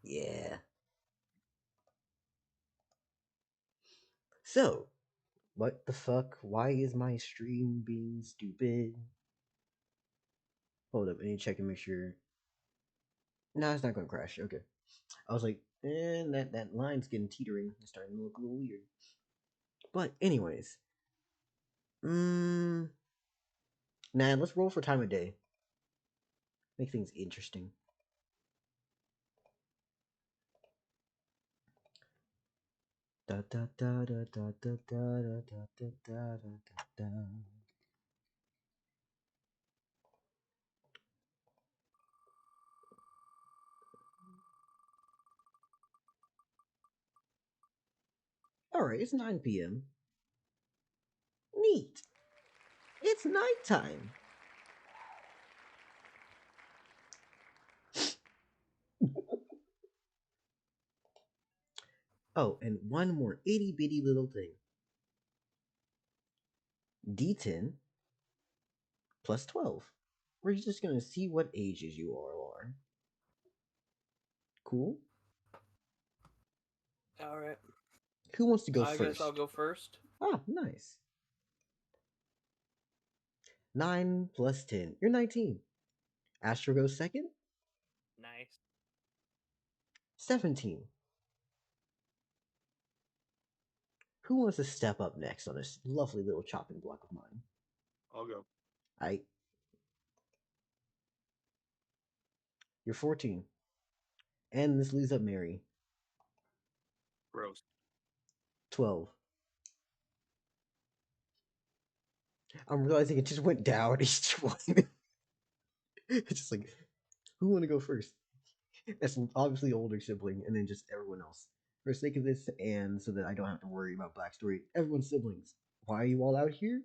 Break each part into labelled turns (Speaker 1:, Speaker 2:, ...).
Speaker 1: Yeah. So, what the fuck? Why is my stream being stupid? Hold up, I need to check and make sure. No, it's not gonna crash. Okay. I was like, that line's getting teetering. It's starting to look a little weird. But anyways, nah, let's roll for time of day. Make things interesting. Da da da da da da da da da da da da da. Alright, it's 9 p.m. Neat. It's nighttime. Oh, and one more itty bitty little thing. D10 plus 12. We're just gonna see what ages you all are. Cool?
Speaker 2: Alright.
Speaker 1: Who wants to go
Speaker 2: I
Speaker 1: first?
Speaker 2: guess I'll go first.
Speaker 1: Ah, nice. 9 plus 10. You're 19. Astro goes second.
Speaker 2: Nice.
Speaker 1: 17. Who wants to step up next on this lovely little chopping block of mine?
Speaker 3: I'll go.
Speaker 1: You're 14. And this leaves up Mary.
Speaker 3: Gross.
Speaker 1: 12. I'm realizing it just went down each one. It's just like, who want to go first? That's obviously older sibling, and then just everyone else. For the sake of this, and so that I don't have to worry about backstory, everyone's siblings. Why are you all out here?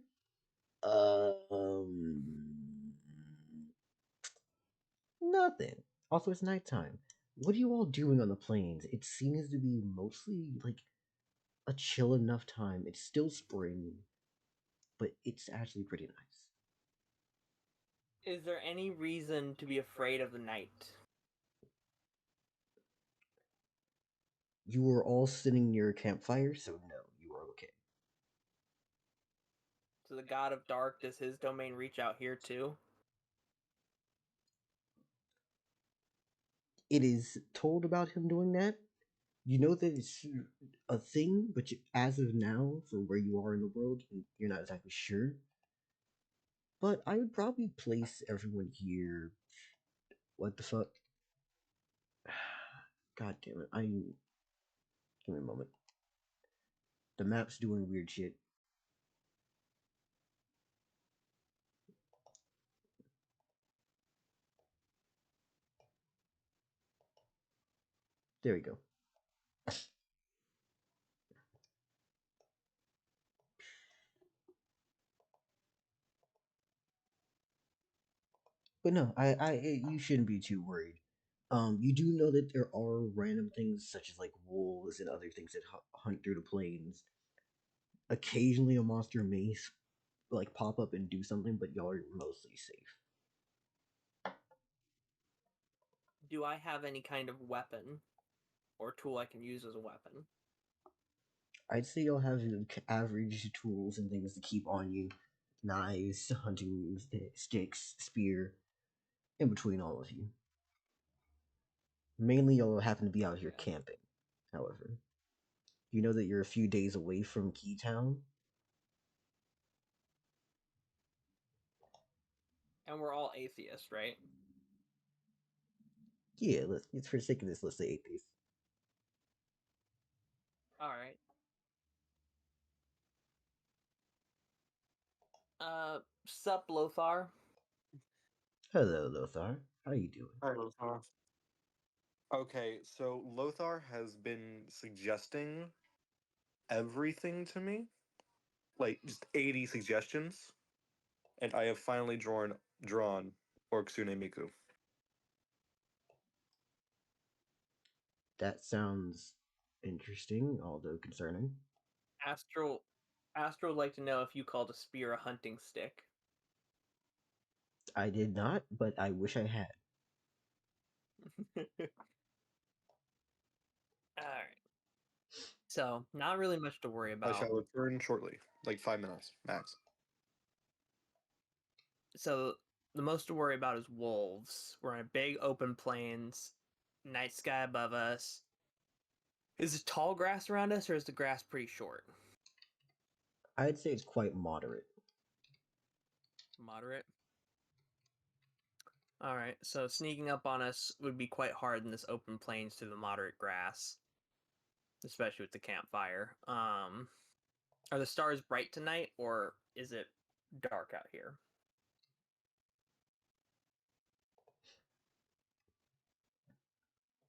Speaker 1: Nothing. Also, it's nighttime. What are you all doing on the plains? It seems to be mostly like a chill enough time. It's still spring, but it's actually pretty nice.
Speaker 2: Is there any reason to be afraid of the night?
Speaker 1: You were all sitting near a campfire, so no, you are okay.
Speaker 2: To the god of dark, does his domain reach out here too?
Speaker 1: It is told about him doing that. You know that it's a thing, but as of now, for where you are in the world, you're not exactly sure. But I would probably place everyone here. What the fuck? God damn it! Give me a moment. The map's doing weird shit. There we go. But no, you shouldn't be too worried. You do know that there are random things such as like wolves and other things that hunt through the plains. Occasionally, a monster may like pop up and do something, but y'all are mostly safe.
Speaker 2: Do I have any kind of weapon or tool I can use as a weapon?
Speaker 1: I'd say you'll have average tools and things to keep on you: knives, hunting sticks, spear, in between all of you. Mainly, you'll happen to be out here camping. However, you know that you're a few days away from Keytown.
Speaker 2: And we're all atheists, right?
Speaker 1: Yeah, it's for the sake of this, let's say atheist.
Speaker 2: Alright. Sup, Lothar?
Speaker 1: Hello, Lothar. How you doing?
Speaker 3: Hi, Lothar. Okay, so Lothar has been suggesting everything to me, like just 80 suggestions, and I have finally drawn Orksune Miku.
Speaker 1: That sounds interesting, although concerning.
Speaker 2: Astro would like to know if you called a spear a hunting stick.
Speaker 1: I did not, but I wish I had.
Speaker 2: So not really much to worry
Speaker 3: I
Speaker 2: about.
Speaker 3: shall return shortly, like 5 minutes max.
Speaker 2: So the most to worry about is wolves. We're on a big open plains, night sky above us. Is it tall grass around us, or is the grass pretty short?
Speaker 1: I'd say it's quite moderate.
Speaker 2: Moderate. All right, so sneaking up on us would be quite hard in this open plains through the moderate grass, especially with the campfire. Are the stars bright tonight, or is it dark out here?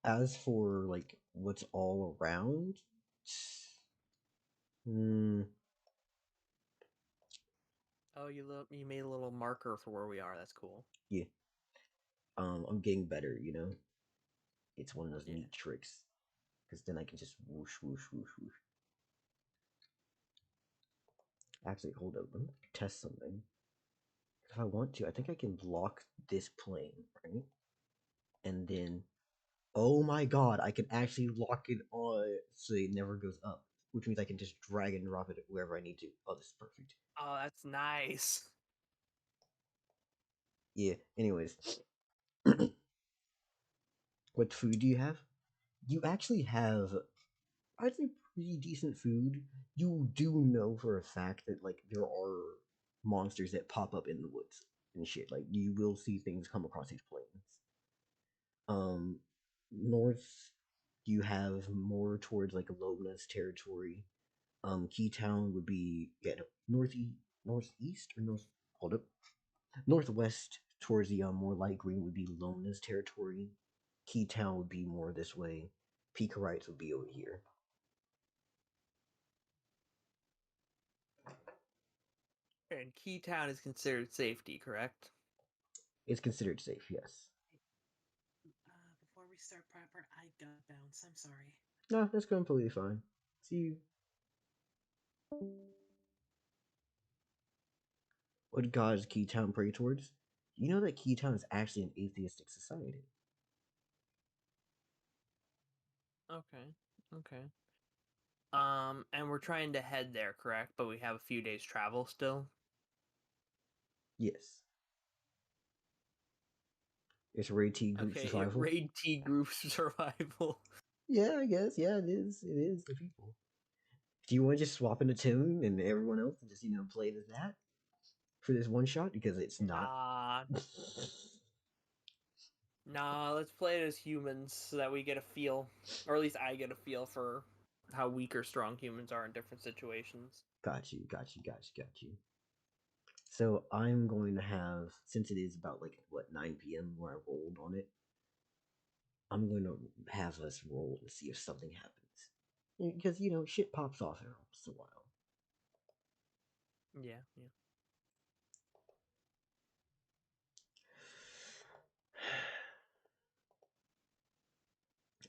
Speaker 1: As for like what's all around, hmm,
Speaker 2: Oh, you made a little marker for where we are. That's cool.
Speaker 1: yeah, I'm getting better. It's one of those
Speaker 2: Yeah.
Speaker 1: neat tricks because then I can just whoosh, whoosh, whoosh, whoosh. Actually, hold up, let me test something. If I want to, I think I can block this plane, right? And then, oh my god, I can actually lock it on so it never goes up, which means I can just drag and drop it wherever I need to. Oh, this is perfect.
Speaker 2: Oh, that's nice.
Speaker 1: Yeah. Anyways, what food do you have? You actually have, I'd say, pretty decent food. You do know for a fact that like there are monsters that pop up in the woods and shit. Like you will see things come across these plains. North, you have more towards like Lona's territory. Keytown would be northeast or north. Hold up, northwest towards the more light green would be Lona's territory. Keytown would be more this way. Pecorites would be over here.
Speaker 2: And Keytown is considered safety, correct?
Speaker 1: It's considered safe, yes.
Speaker 4: Before we start proper, I gotta bounce. I'm sorry.
Speaker 1: No, that's completely fine. See you. What gods Keytown pray towards? You know that Keytown is actually an atheistic society.
Speaker 2: Okay. Okay. And we're trying to head there, correct? But we have a few days travel still.
Speaker 1: Yes. It's raid T group
Speaker 2: Okay,
Speaker 1: survival.
Speaker 2: raid T group survival.
Speaker 1: Yeah, I guess. Yeah, it is. It is the people. Do you want to just swap into Tim and everyone else and just play as that for this one shot because it's not.
Speaker 2: Nah, let's play it as humans so that we get a feel, or at least I get a feel for how weak or strong humans are in different situations.
Speaker 1: Got you. Got you. So I'm going to have, since it is about like what 9 p.m. where I rolled on it, I'm going to have us roll and see if something happens because shit pops off every once in a while.
Speaker 2: Yeah, yeah.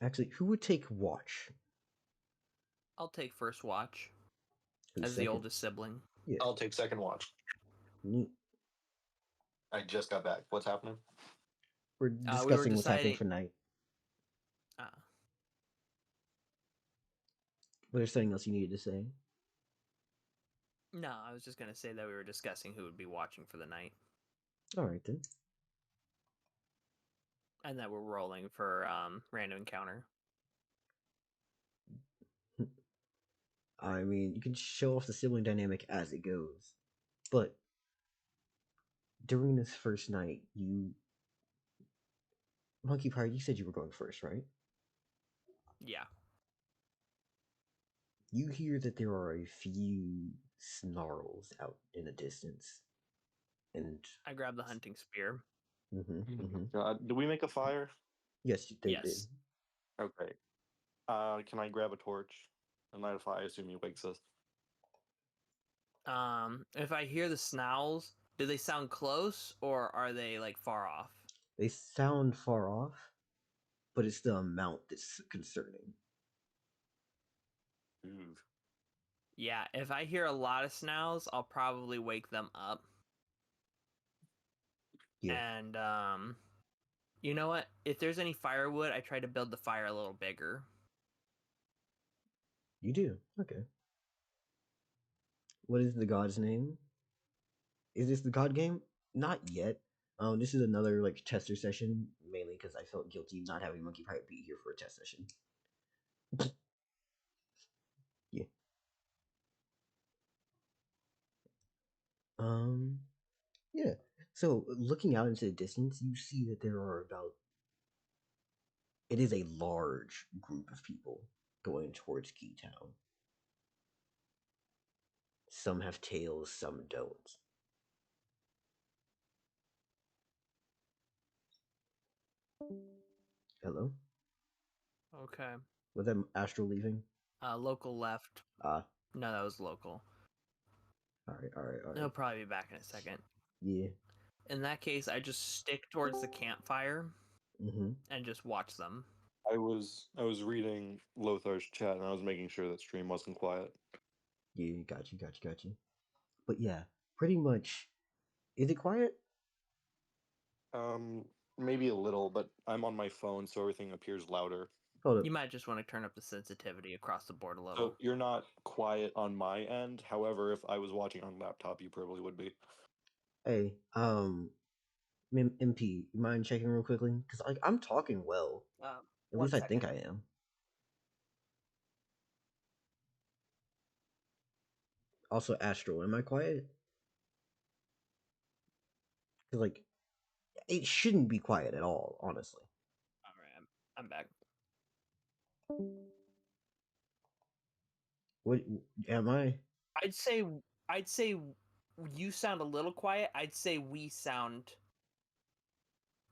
Speaker 1: Actually, who would take watch?
Speaker 2: I'll take first watch
Speaker 1: Who's
Speaker 2: as the
Speaker 1: second?
Speaker 2: oldest sibling.
Speaker 1: Yeah.
Speaker 3: I'll take second watch.
Speaker 1: Neat.
Speaker 3: I just got back. What's happening?
Speaker 1: We're
Speaker 2: We were
Speaker 1: discussing what's happening
Speaker 2: deciding.
Speaker 1: for night.
Speaker 2: Uh,
Speaker 1: Was there something else you needed to say?
Speaker 2: no, I was just gonna say that we were discussing who would be watching for the night,
Speaker 1: All right then.
Speaker 2: and that we're rolling for random encounter.
Speaker 1: I mean, you can show off the sibling dynamic as it goes, but during this first night, Monkey Pirate, you said you were going first, right?
Speaker 2: Yeah.
Speaker 1: You hear that there are a few snarls out in the distance, and
Speaker 2: I grabbed the hunting spear.
Speaker 3: Do we make a fire?
Speaker 1: Yes, they did.
Speaker 2: Yes.
Speaker 3: Okay. Can I grab a torch and light a fire? I assume he wakes us.
Speaker 2: If I hear the snarls, do they sound close or are they like far off?
Speaker 1: They sound far off, but it's the amount that's concerning.
Speaker 3: Ooh.
Speaker 2: Yeah, if I hear a lot of snarls, I'll probably wake them up.
Speaker 1: Yeah.
Speaker 2: And you know what? If there's any firewood, I try to build the fire a little bigger.
Speaker 1: You do? Okay. What is the god's name? Is this the god game? Not yet. This is another like tester session, mainly because I felt guilty not having Monkey Pirate be here for a test session. Yeah. Yeah. So looking out into the distance, you see that there are about it is a large group of people going towards Key Town. Some have tails, some don't. Hello?
Speaker 2: Okay.
Speaker 1: Was that Astral leaving?
Speaker 2: Local left.
Speaker 1: Ah,
Speaker 2: No, that was local.
Speaker 1: alright.
Speaker 2: He'll probably be back in a second.
Speaker 1: Yeah.
Speaker 2: In that case, I just stick towards the campfire
Speaker 1: Mm-hmm.
Speaker 2: and just watch them.
Speaker 3: I was reading Lothar's chat and I was making sure that stream wasn't quiet.
Speaker 1: Yeah, got you. But yeah, pretty much. Is it quiet?
Speaker 3: Maybe a little, but I'm on my phone, so everything appears louder.
Speaker 1: Hold up.
Speaker 2: You might just want to turn up the sensitivity across the board a
Speaker 3: So
Speaker 2: little.
Speaker 3: you're not quiet on my end. However, if I was watching on laptop, you probably would be.
Speaker 1: Hey, MP, you mind checking real quickly? Because like I'm talking well. At least I think I am. Also, Astral, am I quiet? Because like it shouldn't be quiet at all, honestly.
Speaker 2: All right, I'm back.
Speaker 1: What am I?
Speaker 2: I'd say you sound a little quiet. I'd say we sound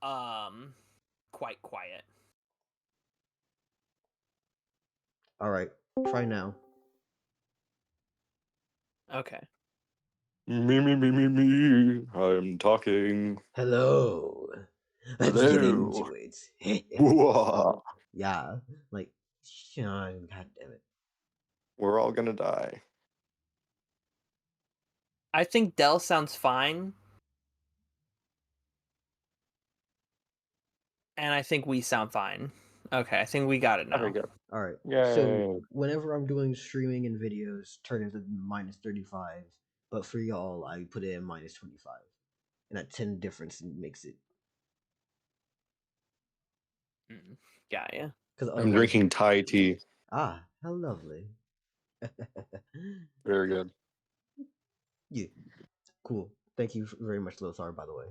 Speaker 2: quite quiet.
Speaker 1: All right, try now.
Speaker 2: Okay.
Speaker 3: Me. I'm talking.
Speaker 1: Hello. Let's get
Speaker 3: Hello.
Speaker 1: into it.
Speaker 3: Whoa.
Speaker 1: Yeah, like, God damn it.
Speaker 3: We're all gonna die.
Speaker 2: I think Dell sounds fine. And I think we sound fine. Okay, I think we got it now.
Speaker 3: Very good.
Speaker 1: All right.
Speaker 3: Yay.
Speaker 1: So whenever I'm doing streaming and videos, turn it to minus 35. But for y'all, I put it in minus 25. And that 10 difference makes it.
Speaker 2: Got ya.
Speaker 1: Because
Speaker 3: I'm
Speaker 1: otherwise.
Speaker 3: drinking Thai tea.
Speaker 1: Ah, how lovely.
Speaker 3: Very good.
Speaker 1: Yeah. Cool. Thank you very much, Lothar, by the way.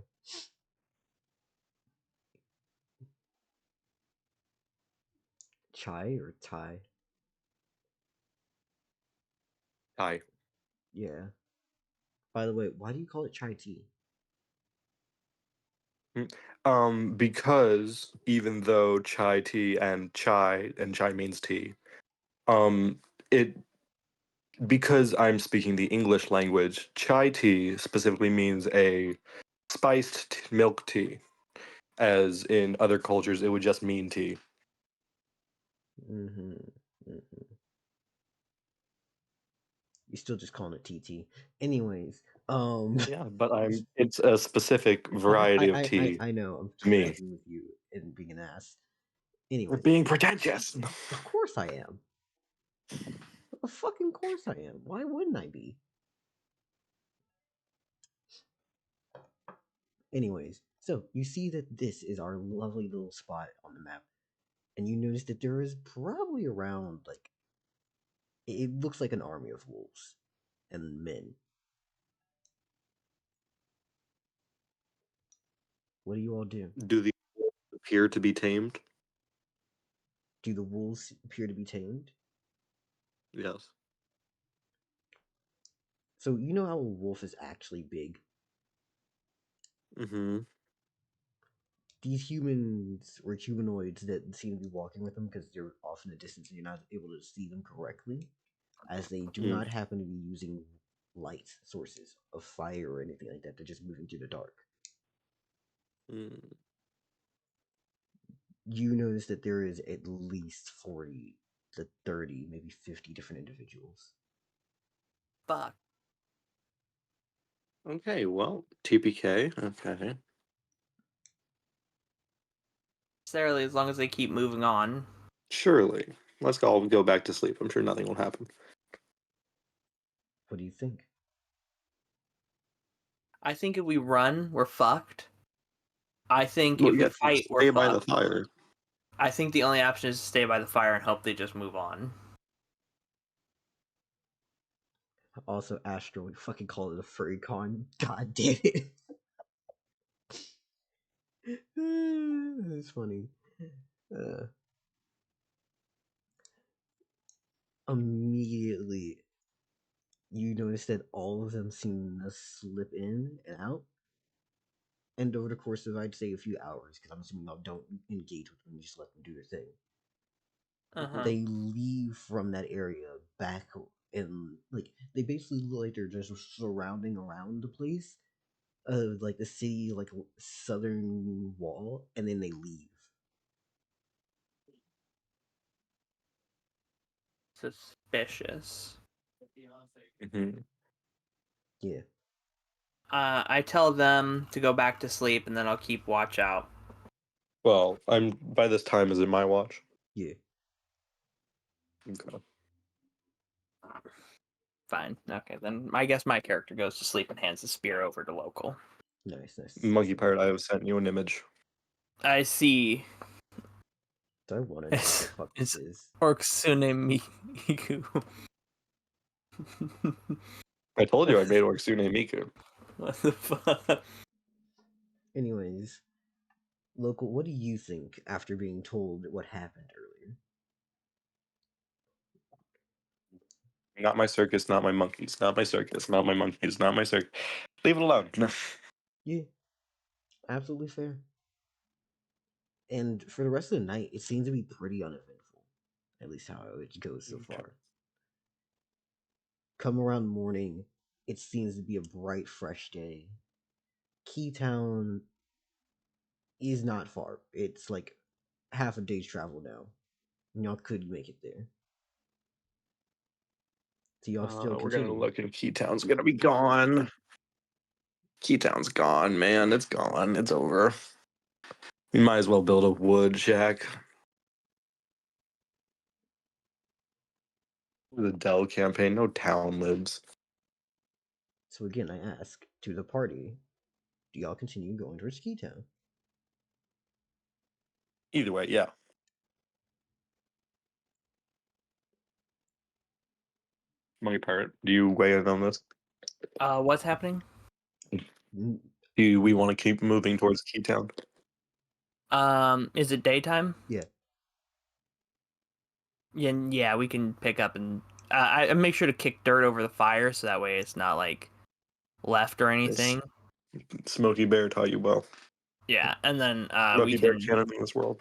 Speaker 1: Chai or Thai?
Speaker 3: Thai.
Speaker 1: Yeah. By the way, why do you call it chai tea?
Speaker 3: Because even though chai tea and chai means tea, it because I'm speaking the English language, chai tea specifically means a spiced milk tea, as in other cultures it would just mean tea.
Speaker 1: Mm-hmm. You're still just calling it TT. Anyways,
Speaker 3: Yeah, but it's a specific variety of tea.
Speaker 1: I know. I'm just
Speaker 3: Me.
Speaker 1: messing with you and being an ass.
Speaker 3: You're
Speaker 1: Anyways,
Speaker 3: being pretentious.
Speaker 1: of course I am. Of fucking course I am. Why wouldn't I be? Anyways, so you see that this is our lovely little spot on the map, and you notice that there is probably around like it looks like an army of wolves and men. What do you all do?
Speaker 3: Do the appear to be tamed?
Speaker 1: Do the wolves appear to be tamed?
Speaker 3: Yes.
Speaker 1: So you know how a wolf is actually big.
Speaker 3: Mm-hmm.
Speaker 1: These humans or humanoids that seem to be walking with them because they're off in the distance and you're not able to see them correctly, as they do not happen to be using light sources of fire or anything like that. They're just moving through the dark. You notice that there is at least 40 to 30, maybe 50 different individuals.
Speaker 2: Fuck.
Speaker 3: Okay, well, TPK. Okay.
Speaker 2: Necessarily, as long as they keep moving on.
Speaker 3: Surely. Let's all go back to sleep. I'm sure nothing will happen.
Speaker 1: What do you think?
Speaker 2: I think if we run, we're fucked. I think
Speaker 3: Well,
Speaker 2: if we
Speaker 3: yeah,
Speaker 2: fight, we're
Speaker 3: stay by the
Speaker 2: fucked.
Speaker 3: fire.
Speaker 2: I think the only option is to stay by the fire and hope they just move on.
Speaker 1: Also, Astro would fucking call it a furry con. God damn it. It's funny. Immediately, you notice that all of them seem to slip in and out. And over the course of, I'd say, a few hours, because I'm assuming y'all don't engage with them, you just let them do their thing. They leave from that area back, and like they basically look like they're just surrounding around the place, like the city, like southern wall, and then they leave.
Speaker 2: Suspicious.
Speaker 3: Mm-hmm.
Speaker 1: Yeah.
Speaker 2: I tell them to go back to sleep, and then I'll keep watch out.
Speaker 3: Well, I'm by this time. Is it my watch?
Speaker 1: Yeah.
Speaker 3: Okay.
Speaker 2: Fine. Okay, then I guess my character goes to sleep and hands the spear over to local.
Speaker 1: Nice.
Speaker 3: Monkey Pirate, I have sent you an image.
Speaker 2: I see.
Speaker 1: Do I want to know what the fuck this is?
Speaker 2: Orksune Miku.
Speaker 3: I told you I made Orksune Miku.
Speaker 2: What the fuck?
Speaker 1: Anyways, local, what do you think after being told what happened earlier?
Speaker 3: Not my circus, not my monkeys. Not my circus, not my monkeys, not my circus. Leave it alone.
Speaker 1: Yeah, absolutely fair. And for the rest of the night, it seems to be pretty uneventful. At least how it goes so
Speaker 3: Okay.
Speaker 1: far. Come around morning, it seems to be a bright, fresh day. Keytown is not far. It's like half a day's travel now. Y'all could make it there. So y'all still
Speaker 3: We're gonna
Speaker 1: continue.
Speaker 3: look, and Keytown's gonna be gone. Keytown's gone, man. It's gone. It's over. We might as well build a wood shack. The Dell campaign. No town lives.
Speaker 1: So again, I ask to the party, do y'all continue going towards Keytown?
Speaker 3: Either way, yeah. Monkey Pirate, do you weigh in on this?
Speaker 2: What's happening?
Speaker 3: Do we want to keep moving towards Keytown?
Speaker 2: Is it daytime?
Speaker 1: Yeah.
Speaker 2: Yeah, we can pick up and I make sure to kick dirt over the fire so that way it's not like left or anything.
Speaker 3: Smokey Bear taught you well.
Speaker 2: Yeah, and then
Speaker 3: Smokey Bear canon in this world.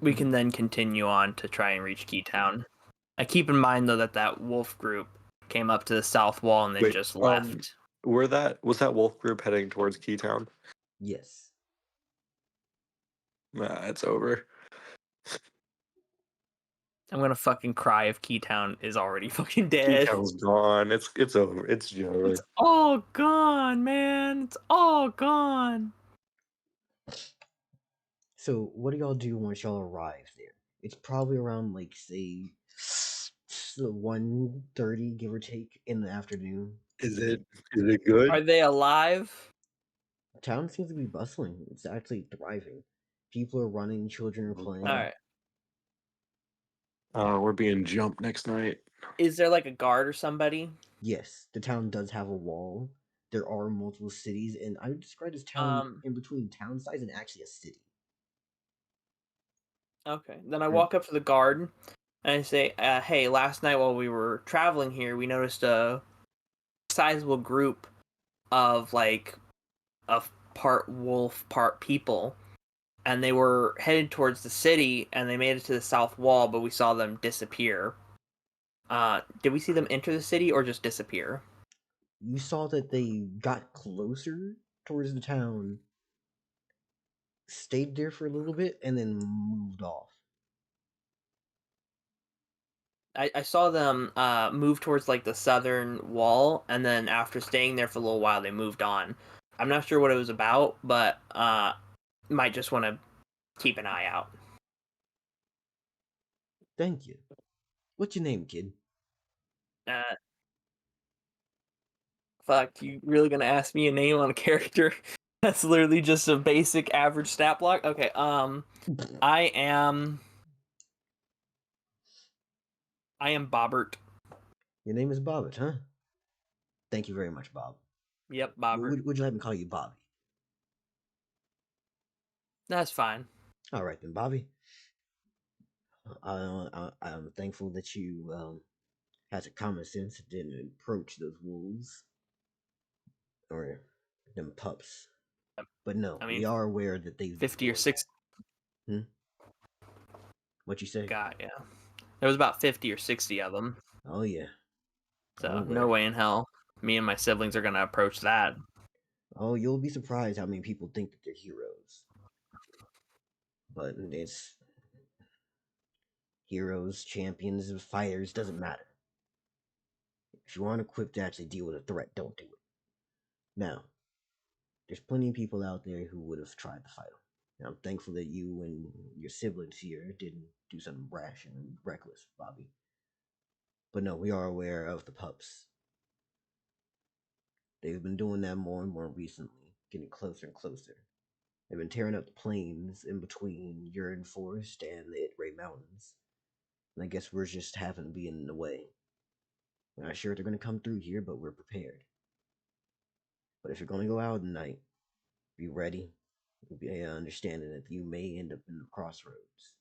Speaker 2: we can then continue on to try and reach Keytown. I keep in mind though that wolf group came up to the south wall and then just left.
Speaker 3: Was that wolf group heading towards Keytown?
Speaker 1: Yes.
Speaker 3: Nah, it's over.
Speaker 2: I'm gonna fucking cry if Keytown is already fucking dead.
Speaker 3: Keytown's gone. It's over. It's over.
Speaker 2: It's all gone, man. It's all gone.
Speaker 1: So what do y'all do once y'all arrive there? It's probably around like say 1:30, give or take, in the afternoon.
Speaker 3: Is it good?
Speaker 2: Are they alive?
Speaker 1: Town seems to be bustling. It's actually thriving. People are running, children are playing.
Speaker 2: All right.
Speaker 3: We're being jumped next night.
Speaker 2: Is there like a guard or somebody?
Speaker 1: Yes, the town does have a wall. There are multiple cities, and I would describe this town in between town size and actually a city.
Speaker 2: Okay. Then I walk up to the guard and I say, hey, last night while we were traveling here, we noticed a sizable group of like a part wolf, part people. And they were headed towards the city and they made it to the south wall, but we saw them disappear. Did we see them enter the city or just disappear?
Speaker 1: You saw that they got closer towards the town, stayed there for a little bit, and then moved off.
Speaker 2: I saw them move towards like the southern wall, and then after staying there for a little while, they moved on. I'm not sure what it was about, but might just want to keep an eye out.
Speaker 1: Thank you. What's your name, kid?
Speaker 2: Uh, fuck, you really gonna ask me a name on a character? That's literally just a basic average stat block. Okay, I am Bobbert.
Speaker 1: Your name is Bobbit, huh? Thank you very much, Bob.
Speaker 2: Yep, Bobbert.
Speaker 1: Would you like me to call you Bobby?
Speaker 2: That's fine.
Speaker 1: All right then, Bobby. I'm thankful that you had the common sense and didn't approach those wolves or them pups. But no,
Speaker 2: I
Speaker 1: we
Speaker 2: mean,
Speaker 1: are aware that they've been
Speaker 2: 50 or
Speaker 1: doing
Speaker 2: 60.
Speaker 1: that. What you say?
Speaker 2: God, yeah. There was about 50 or 60 of them.
Speaker 1: Oh yeah. I'm
Speaker 2: So no
Speaker 1: aware.
Speaker 2: way in hell me and my siblings are gonna approach that.
Speaker 1: Oh, you'll be surprised how many people think that they're heroes. But it's heroes, champions, fighters, doesn't matter. If you aren't equipped to actually deal with a threat, don't do it. Now, there's plenty of people out there who would have tried to fight them. And I'm thankful that you and your siblings here didn't do something rash and reckless, Bobby. But no, we are aware of the pups. They've been doing that more and more recently, getting closer and closer. They've been tearing up the plains in between Urine Forest and the Itray Mountains. And I guess we're just happen to be in the way. We're not sure if they're going to come through here, but we're prepared. But if you're going to go out at night, be ready. Be understanding that you may end up in the crossroads.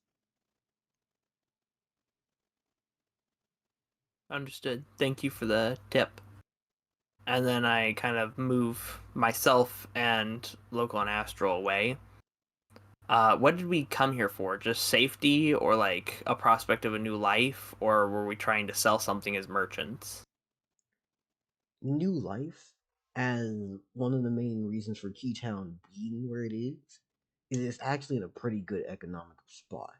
Speaker 2: Understood. Thank you for the tip. And then I kind of move myself and local and astral away. What did we come here for? Just safety, or like a prospect of a new life, or were we trying to sell something as merchants?
Speaker 1: New life, as one of the main reasons for Keytown being where it is it's actually in a pretty good economic spot.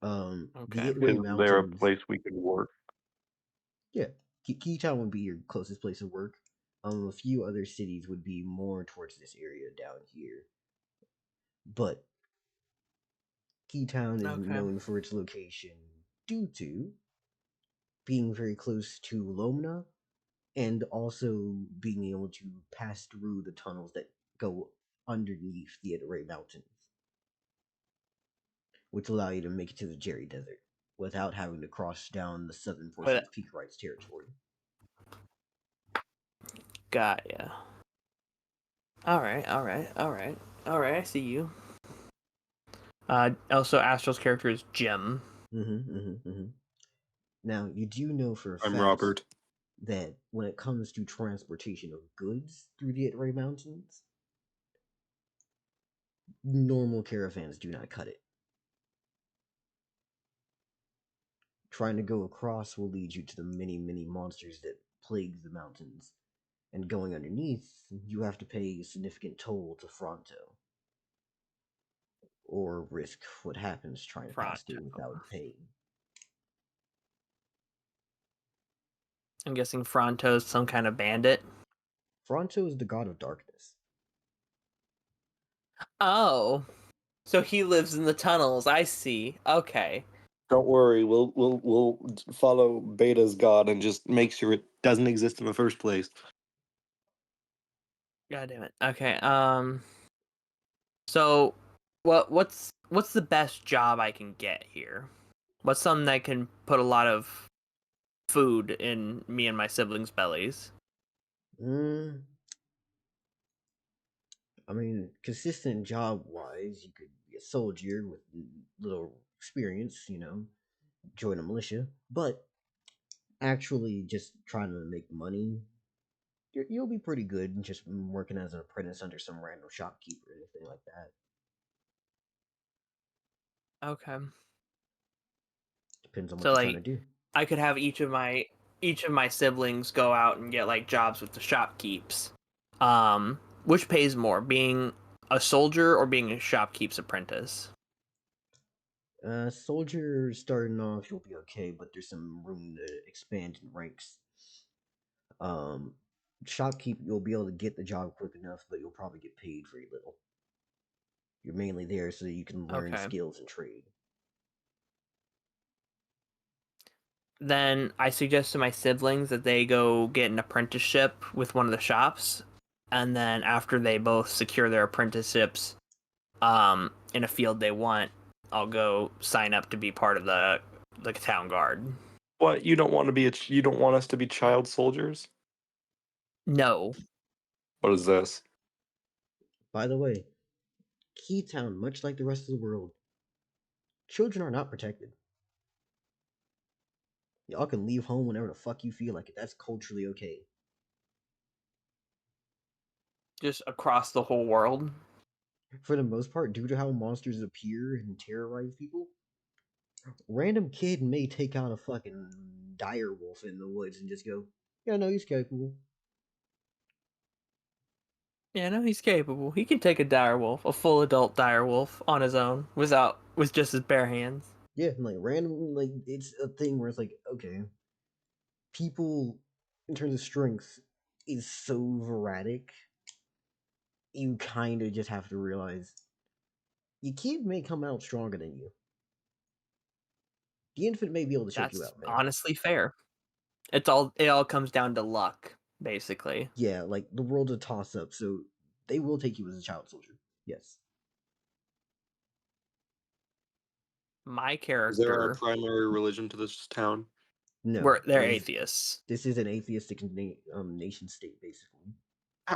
Speaker 1: The
Speaker 2: Okay.
Speaker 1: Itray
Speaker 3: Is there a
Speaker 1: Mountains.
Speaker 3: place we could work?
Speaker 1: Yeah, Keytown would be your closest place of work. A few other cities would be more towards this area down here, but Keytown is
Speaker 2: Okay.
Speaker 1: known for its location due to being very close to Lomna and also being able to pass through the tunnels that go underneath the Itray Mountains, which allow you to make it to the Jerry Desert without having to cross down the southern portion
Speaker 2: But
Speaker 1: of Peak Rights territory.
Speaker 2: got ya. All right. I see you. Also, Astral's character is Jim.
Speaker 1: Now, you do know for a
Speaker 3: I'm
Speaker 1: fact
Speaker 3: Robert.
Speaker 1: that when it comes to transportation of goods through the Itray Mountains, normal caravans do not cut it. Trying to go across will lead you to the many monsters that plague the mountains. And going underneath, you have to pay a significant toll to Fronto. Or risk what happens trying to pass through without paying.
Speaker 2: I'm guessing Fronto's some kind of bandit.
Speaker 1: Fronto is the god of darkness.
Speaker 2: Oh, so he lives in the tunnels. I see. Okay.
Speaker 3: Don't worry, we'll follow Beta's god and just make sure it doesn't exist in the first place.
Speaker 2: God damn it. Okay. So, what's the best job I can get here? What's something that can put a lot of food in me and my siblings' bellies?
Speaker 1: I mean, consistent job wise, you could be a soldier with little experience, join a militia. But actually, just trying to make money, you'll be pretty good just working as an apprentice under some random shopkeeper or anything like that.
Speaker 2: Okay.
Speaker 1: Depends on what
Speaker 2: So
Speaker 1: you're trying to
Speaker 2: like,
Speaker 1: do.
Speaker 2: I could have each of my siblings go out and get like jobs with the shopkeeps. Which pays more, being a soldier or being a shopkeep's apprentice?
Speaker 1: Soldier starting off, you'll be okay, but there's some room to expand in ranks. Um, Shopkeep, you'll be able to get the job quick enough, but you'll probably get paid very little. You're mainly there so that you can learn
Speaker 2: Okay.
Speaker 1: skills and trade.
Speaker 2: then I suggest to my siblings that they go get an apprenticeship with one of the shops, and then after they both secure their apprenticeships, in a field they want, I'll go sign up to be part of the town guard.
Speaker 3: What, you don't want to be you don't want us to be child soldiers?
Speaker 2: No,
Speaker 3: What is this?
Speaker 1: By the way, Keytown, much like the rest of the world, children are not protected. Y'all can leave home whenever the fuck you feel like it. That's culturally okay.
Speaker 2: just across the whole world.
Speaker 1: For the most part, due to how monsters appear and terrorize people, random kid may take out a fucking dire wolf in the woods and just go, yeah, no, he's capable.
Speaker 2: Yeah, no, he's capable. He can take a direwolf, a full adult direwolf, on his own, with just his bare hands.
Speaker 1: Yeah, and like random, like it's a thing where it's like, okay, people in terms of strength is so erratic. You kind of just have to realize your kid may come out stronger than you. The infant may be able to choke you
Speaker 2: That's
Speaker 1: out, man.
Speaker 2: honestly fair. It all comes down to luck, basically.
Speaker 1: Yeah, like the world's a toss up, so they will take you as a child soldier. Yes.
Speaker 2: My
Speaker 3: Is there a
Speaker 2: character,
Speaker 3: primary religion to this town?
Speaker 1: No.
Speaker 2: they're
Speaker 1: This
Speaker 2: atheists
Speaker 1: this is an atheistic nation state, basically.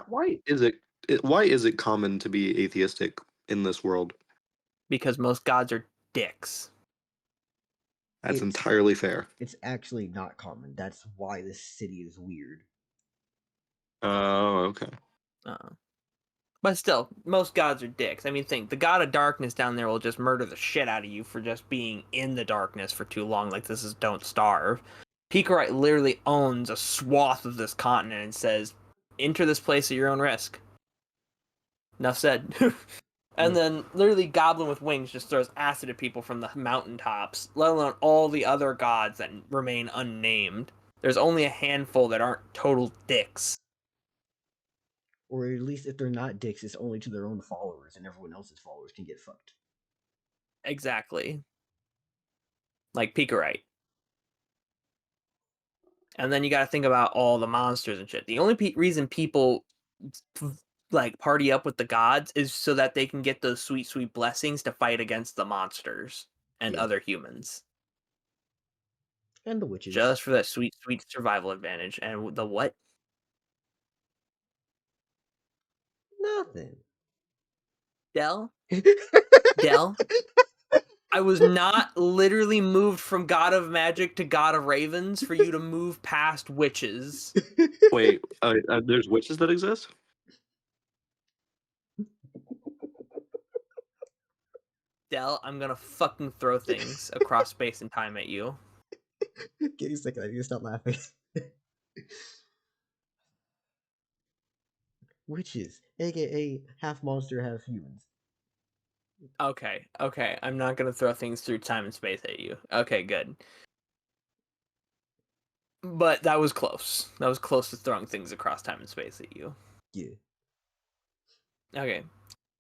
Speaker 3: Why is it common to be atheistic in this world?
Speaker 2: because most gods are dicks.
Speaker 3: That's
Speaker 1: It's
Speaker 3: entirely fair.
Speaker 1: it's actually not common. That's why this city is weird.
Speaker 3: Oh, okay.
Speaker 2: But still, most gods are dicks. I mean, think the god of darkness down there will just murder the shit out of you for just being in the darkness for too long. Like this is Don't Starve. Picarite literally owns a swath of this continent and says, "Enter this place at your own risk." Enough said. And then literally Goblin with Wings just throws acid at people from the mountaintops, let alone all the other gods that remain unnamed. There's only a handful that aren't total dicks.
Speaker 1: Or at least if they're not dicks, it's only to their own followers, and everyone else's followers can get fucked.
Speaker 2: Exactly. Like Picarite. And then you got to think about all the monsters and shit. The only reason people like party up with the gods is so that they can get those sweet, sweet blessings to fight against the monsters and
Speaker 1: Yeah.
Speaker 2: other humans.
Speaker 1: And the witches.
Speaker 2: Just for that sweet, sweet survival advantage. And the what?
Speaker 1: Nothing.
Speaker 2: Dell? Dell? I was not literally moved from God of Magic to God of Ravens for you to move past witches.
Speaker 3: Wait, there's witches that exist?
Speaker 2: Dell, I'm gonna fucking throw things across space and time at you.
Speaker 1: Give me a second, I need to stop laughing. Witches, aka half monster, half humans.
Speaker 2: Okay, I'm not gonna throw things through time and space at you. Okay, good. But that was close. That was close to throwing things across time and space at you.
Speaker 1: Yeah.
Speaker 2: Okay.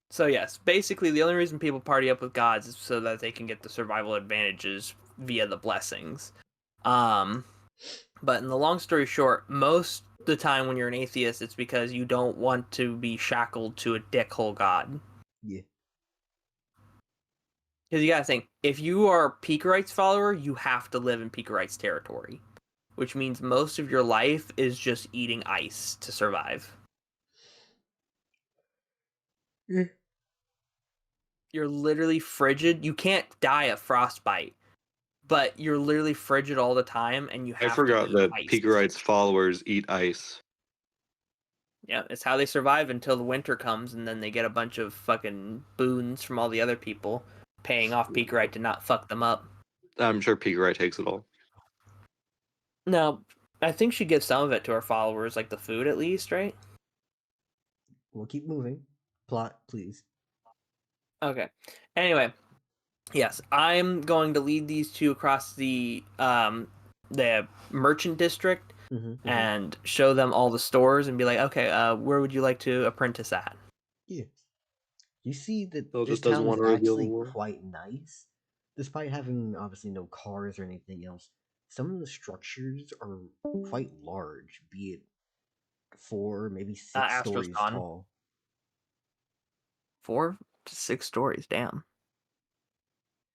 Speaker 2: So yes, basically the only reason people party up with gods is so that they can get the survival advantages via the blessings. But in the long story short, most of the time when you're an atheist, it's because you don't want to be shackled to a dickhole god.
Speaker 1: Yeah.
Speaker 2: Because you gotta think, if you are a Picarite's follower, you have to live in Picarite's territory. Which means most of your life is just eating ice to survive.
Speaker 1: Yeah.
Speaker 2: You're literally frigid. You can't die of frostbite, but you're literally frigid all the time, and you
Speaker 3: I
Speaker 2: have to
Speaker 3: forgot
Speaker 2: eat
Speaker 3: that
Speaker 2: ice.
Speaker 3: Picarite's followers eat ice.
Speaker 2: Yeah, it's how they survive until the winter comes, and then they get a bunch of fucking boons from all the other people, paying off Picarite to not fuck them up.
Speaker 3: I'm sure Picarite takes it all.
Speaker 2: No, I think she gives some of it to her followers, like the food at least, right?
Speaker 1: We'll keep moving. Plot, please.
Speaker 2: Okay. Anyway, yes, I'm going to lead these two across the merchant district and show them all the stores and be like, okay, where would you like to apprentice at?
Speaker 1: Yeah. You see that
Speaker 3: Bill
Speaker 1: this
Speaker 3: just doesn't
Speaker 1: town is
Speaker 3: want to reveal the
Speaker 1: actually
Speaker 3: world.
Speaker 1: quite nice, despite having obviously no cars or anything else. some of the structures are quite large, be it 4, maybe 6
Speaker 2: Astro's
Speaker 1: stories
Speaker 2: gone.
Speaker 1: tall.
Speaker 2: 4 to 6 stories. Damn.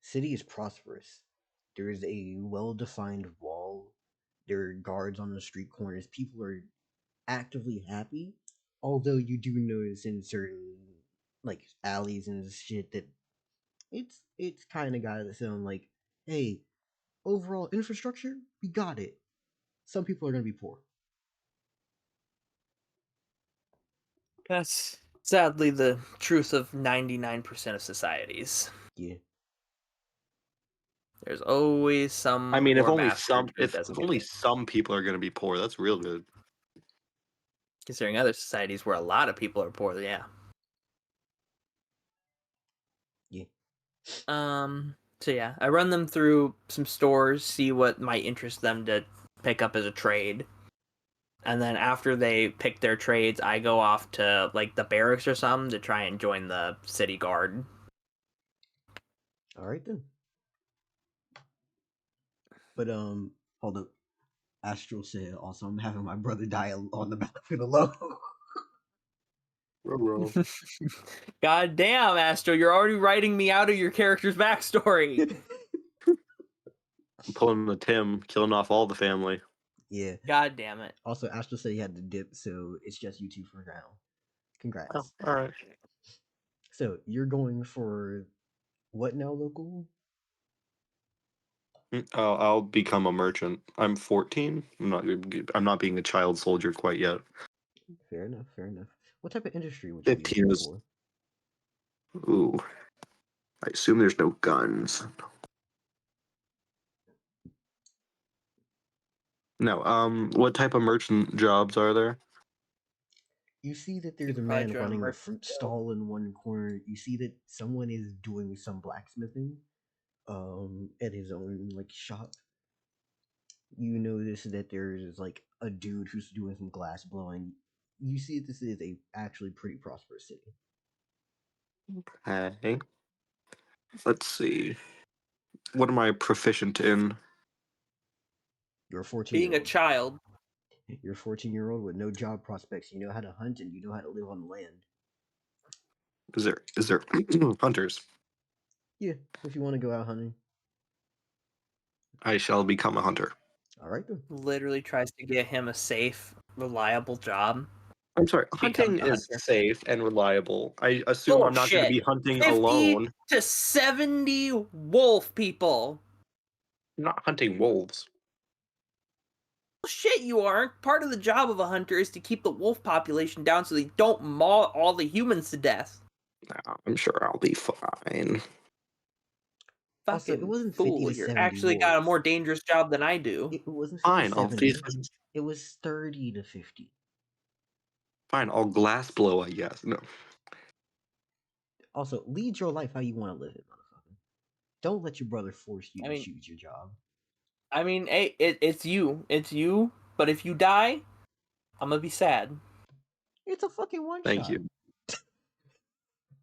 Speaker 1: City is prosperous. There is a well-defined wall. There are guards on the street corners. People are actively happy, although you do notice in certain like alleys and shit that it's kind of got its own like, hey, overall infrastructure, we got it. Some people are gonna be poor.
Speaker 2: That's sadly the truth of 99% of societies.
Speaker 1: Yeah,
Speaker 2: There's always some
Speaker 3: I mean,
Speaker 2: poor bastard who
Speaker 3: if
Speaker 2: doesn't get
Speaker 3: only
Speaker 2: it.
Speaker 3: some people are going to be poor, that's real good.
Speaker 2: Considering other societies where a lot of people are poor, yeah.
Speaker 1: yeah.
Speaker 2: So yeah, I run them through some stores, see what might interest them to pick up as a trade. And then after they pick their trades, I go off to like the barracks or something to try and join the city guard.
Speaker 1: All right then. But hold up. Astral said also, I'm having my brother die on the battlefield alone.
Speaker 2: God damn, Astro, you're already writing me out of your character's backstory.
Speaker 3: I'm pulling the Tim, killing off all the family.
Speaker 1: Yeah.
Speaker 2: God damn it.
Speaker 1: Also, Astral said he had to dip, so it's just you two for now. Congrats.
Speaker 3: Oh, all right.
Speaker 1: So you're going for what now, local?
Speaker 3: I'll become a merchant. I'm 14. I'm not being a child soldier quite yet.
Speaker 1: Fair enough. Fair enough. What type of industry would you be
Speaker 3: 15
Speaker 1: looking
Speaker 3: is.
Speaker 1: for?
Speaker 3: Ooh. I assume there's no guns. No. What type of merchant jobs are there?
Speaker 1: You see that
Speaker 2: You
Speaker 1: there's a
Speaker 2: could probably
Speaker 1: man
Speaker 2: join a
Speaker 1: running a
Speaker 2: merchant
Speaker 1: fruit
Speaker 2: guild.
Speaker 1: stall in one corner. You see that someone is doing some blacksmithing, at his own like shop. You notice that there's like a dude who's doing some glass blowing. You see that this is a actually pretty prosperous city.
Speaker 3: Hey. Let's see. What am I proficient in?
Speaker 1: You're a 14
Speaker 2: Being
Speaker 1: year
Speaker 2: a
Speaker 1: old.
Speaker 2: child.
Speaker 1: You're a 14-year-old with no job prospects. You know how to hunt and you know how to live on the land.
Speaker 3: Is there hunters?
Speaker 1: Yeah, if you want to go out hunting.
Speaker 3: I shall become a hunter.
Speaker 1: All right then.
Speaker 2: Literally tries to get him a safe, reliable job.
Speaker 3: I'm sorry.
Speaker 2: Becomes
Speaker 3: Hunting
Speaker 2: a
Speaker 3: is
Speaker 2: hunter.
Speaker 3: safe and reliable. I assume I'm not going to
Speaker 2: Bullshit.
Speaker 3: be hunting
Speaker 2: 50
Speaker 3: alone.
Speaker 2: to 70 wolf people.
Speaker 3: I'm not hunting wolves.
Speaker 2: Shit, you aren't. Part of the job of a hunter is to keep the wolf population down so they don't maul all the humans to death.
Speaker 3: Nah, I'm sure I'll be fine.
Speaker 1: Also, it
Speaker 2: Fucking
Speaker 1: wasn't 50
Speaker 2: fool.
Speaker 1: to
Speaker 2: You're
Speaker 1: 70
Speaker 2: actually got a
Speaker 1: wolves.
Speaker 2: more dangerous job than I do.
Speaker 1: It wasn't 50
Speaker 3: Fine, I'll be
Speaker 1: 70. It was 30 to 50.
Speaker 3: fine. I'll glass blow, I guess. No,
Speaker 1: Also, lead your life how you want to live it, motherfucker. Don't let your brother force you
Speaker 2: I
Speaker 1: to
Speaker 2: mean,
Speaker 1: choose your job.
Speaker 2: hey, it's you. It's you. But if you die, I'm gonna be sad.
Speaker 1: It's a fucking one
Speaker 3: thank
Speaker 1: shot.
Speaker 3: you.